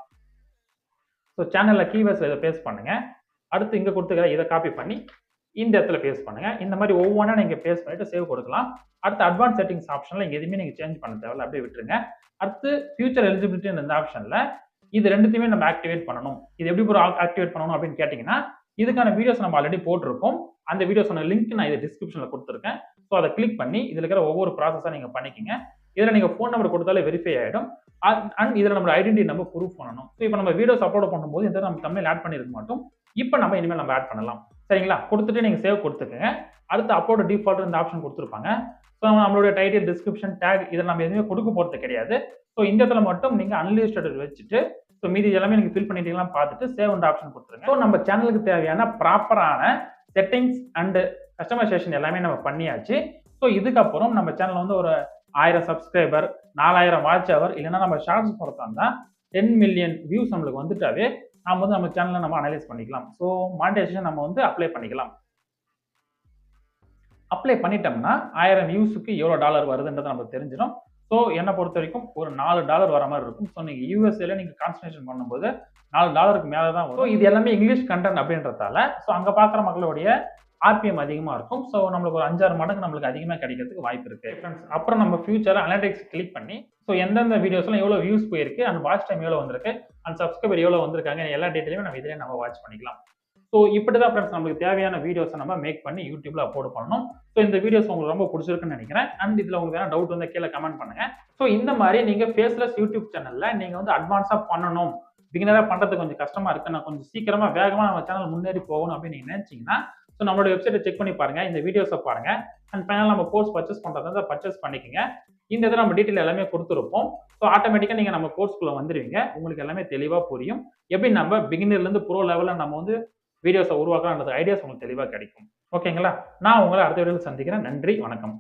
ஸோ சேனலில் கீவேர்ட்ஸ் இதை பேஸ்ட் பண்ணுங்க. அடுத்து இங்கே கொடுத்துக்கிற இதை காப்பி பண்ணி இந்த இடத்துல பேஸ்ட் பண்ணுங்க. இந்த மாதிரி ஒவ்வொன்றா நீங்கள் பேஸ்ட் பண்ணிட்டு சேவ் கொடுக்கலாம். அடுத்து அட்வான்ஸ் செட்டிங்ஸ் ஆப்ஷனில் இங்கே எதுவுமே நீங்கள் சேஞ்ச் பண்ண தேவையில்ல, அப்படியே விட்டுருங்க. அடுத்து ஃபியூச்சர் எலிஜிபிலிட்டி இந்த ஆப்ஷனில் இது ரெண்டுத்தையுமே நம்ம ஆக்டிவேட் பண்ணணும். இது எப்படி ஒரு ஆக்டிவேட் பண்ணணும் அப்படின்னு கேட்டிங்கன்னா இதுக்கான வீடியோஸ் நம்ம ஆல்ரெடி போட்டிருக்கோம். அந்த வீடியோஸோட லிங்க் நான் இது டிஸ்கிரிப்ஷனில் கொடுத்துருக்கேன். ஸோ அதை கிளிக் பண்ணி இதில் இருக்கிற ஒவ்வொரு ப்ராசஸாக நீங்கள் பண்ணிக்கிங்க. இதில் நீங்கள் ஃபோன் நம்பர் கொடுத்தாலே வெரிஃபை ஆகிடும். அண்ட் இதில் நம்ம ஐடென்டிட்டி நம்ம ப்ரூஃப் பண்ணணும். ஸோ இப்போ நம்ம வீடியோஸ் அப்லோட் பண்ணும்போது இந்த நம்ம தமிழ் ஆட் பண்ணியிருக்க மாட்டோம். இப்போ நம்ம இனிமேல் நம்ம ஆட் பண்ணலாம். சரிங்களா? கொடுத்துட்டு நீங்கள் சேவ் கொடுத்துக்கங்க. அடுத்து அப்லோட் டிஃபால்ட் இந்த ஆப்ஷன் கொடுத்துருப்பாங்க. ஸோ நம்மளுடைய டைட்டில், டிஸ்கிரிப்ஷன், டேக் இதில் நம்ம எதுவுமே கொடுக்க போகிறது கிடையாது. ஸோ இந்த இடத்துல மட்டும் நீங்கள் அன்லிஸ்டட் வச்சுட்டு ஸோ மீதி எல்லாமே நீங்கள் ஃபில் பண்ணிட்டீங்களா பார்த்துட்டு சேவ் அண்ட் ஆப்ஷன் கொடுத்துருங்க. ஸோ நம்ம சேனலுக்கு தேவையான ப்ராப்பரான செட்டிங்ஸ் அண்ட் கஸ்டமைசேஷன் எல்லாமே நம்ம பண்ணியாச்சு. ஸோ இதுக்கப்புறம் நம்ம சேனல் வந்து ஒரு 1000 சப்ஸ்கிரைபர், 4000 வாட்ச் ஹவர், இல்லைன்னா நம்ம ஷார்ட்ஸ் பொறுத்தா இருந்தால் 10 மில்லியன் வியூஸ் நம்மளுக்கு வந்துட்டாவே நம்ம வந்து நம்ம சேனலை நம்ம அனலைஸ் பண்ணிக்கலாம். ஸோ மானிட்டைசேஷன் நம்ம வந்து அப்ளை பண்ணிக்கலாம். அப்ளை பண்ணிட்டோம்னா 1000 வியூஸுக்கு எவ்வளோ டாலர் வருதுன்றது நமக்கு தெரிஞ்சிடும். ஸோ என்னை பொறுத்த வரைக்கும் ஒரு $4 வர மாதிரி இருக்கும். ஸோ நீங்கள் யூஎஸ்ஏல நீங்கள் கான்சன்ட்ரேஷன் பண்ணும்போது $4 மேலே தான் வரும். இது எல்லாமே இங்கிலீஷ் கண்டென்ட் அப்படின்றதால ஸோ அங்கே பார்க்குற மக்களுடைய RPM அதிகமாக இருக்கும். ஸோ நம்மளுக்கு ஒரு 5-6 மடங்கு நம்மளுக்கு அதிகமாக கிடைக்கிறதுக்கு வாய்ப்பு இருக்கு. ஃப்ரெண்ட்ஸ், அப்புறம் நம்ம ஃபியூச்சரில் அனலிட்டிக்ஸ் கிளிக் பண்ணி ஸோ எந்தெந்த வீடியோஸ்லாம் எவ்வளோ வியூஸ் போயிருக்கு, அந்த வாட்ச் டைம் எவ்வளோ வந்திருக்கு, அந்த சப்ஸ்கிரைபர் எவ்வளோ வந்திருக்காங்க, எல்லா டீட்டெயிலுமே நம்ம இதிலே நம்ம வாட்ச் பண்ணிக்கலாம். ஸோ இப்படி தான் ஃப்ரெண்ட்ஸ் நம்மளுக்கு தேவையான வீடியோஸை நம்ம மேக் பண்ணி யூடியூப்ல அப்லோட் பண்ணணும். ஸோ இந்த வீடியோஸ் உங்களுக்கு ரொம்ப பிடிச்சிருக்குன்னு நினைக்கிறேன். அண்ட் இதில் உங்களுக்கு வேணா டவுட் வந்து கீழே கமெண்ட் பண்ணுங்க. ஸோ இந்த மாதிரி நீங்க ஃபேஸ்லெஸ் யூடியூப் சேனல்ல நீங்க வந்து அட்வான்ஸா பண்ணணும், பிகினரா பண்றது கொஞ்சம் கஷ்டமா இருக்கு, நான் கொஞ்சம் சீக்கிரமா வேகமா நம்ம சேனல் முன்னேறி போகணும் அப்படின்னு நீங்க நினைச்சீங்கன்னா ஸோ நம்மளோட வெப்சைட்டை செக் பண்ணி பாருங்க, இந்த வீடியோஸை பாருங்க. அண்ட் ஃபைனல் நம்ம கோர்ஸ் பர்ச்சேஸ் பண்றதா பர்ச்சேஸ் பண்ணிக்கோங்க. இந்த இதை நம்ம டீட்டெயில் எல்லாமே கொடுத்துருப்போம். ஸோ ஆட்டோமேட்டிக்காக நீங்கள் நம்ம கோர்ஸ்க்குள்ள வந்துடுவீங்க. உங்களுக்கு எல்லாமே தெளிவாக புரியும். எப்படி நம்ம பிகினர்லேருந்து ப்ரோ லெவலில் நம்ம வந்து வீடியோஸை உருவாக்கலாம்ன்றது ஐடியாஸ் உங்களுக்கு தெளிவாக கிடைக்கும். ஓகேங்களா? நான் உங்களை அடுத்த வீடியோவில் சந்திக்கிறேன். நன்றி, வணக்கம்.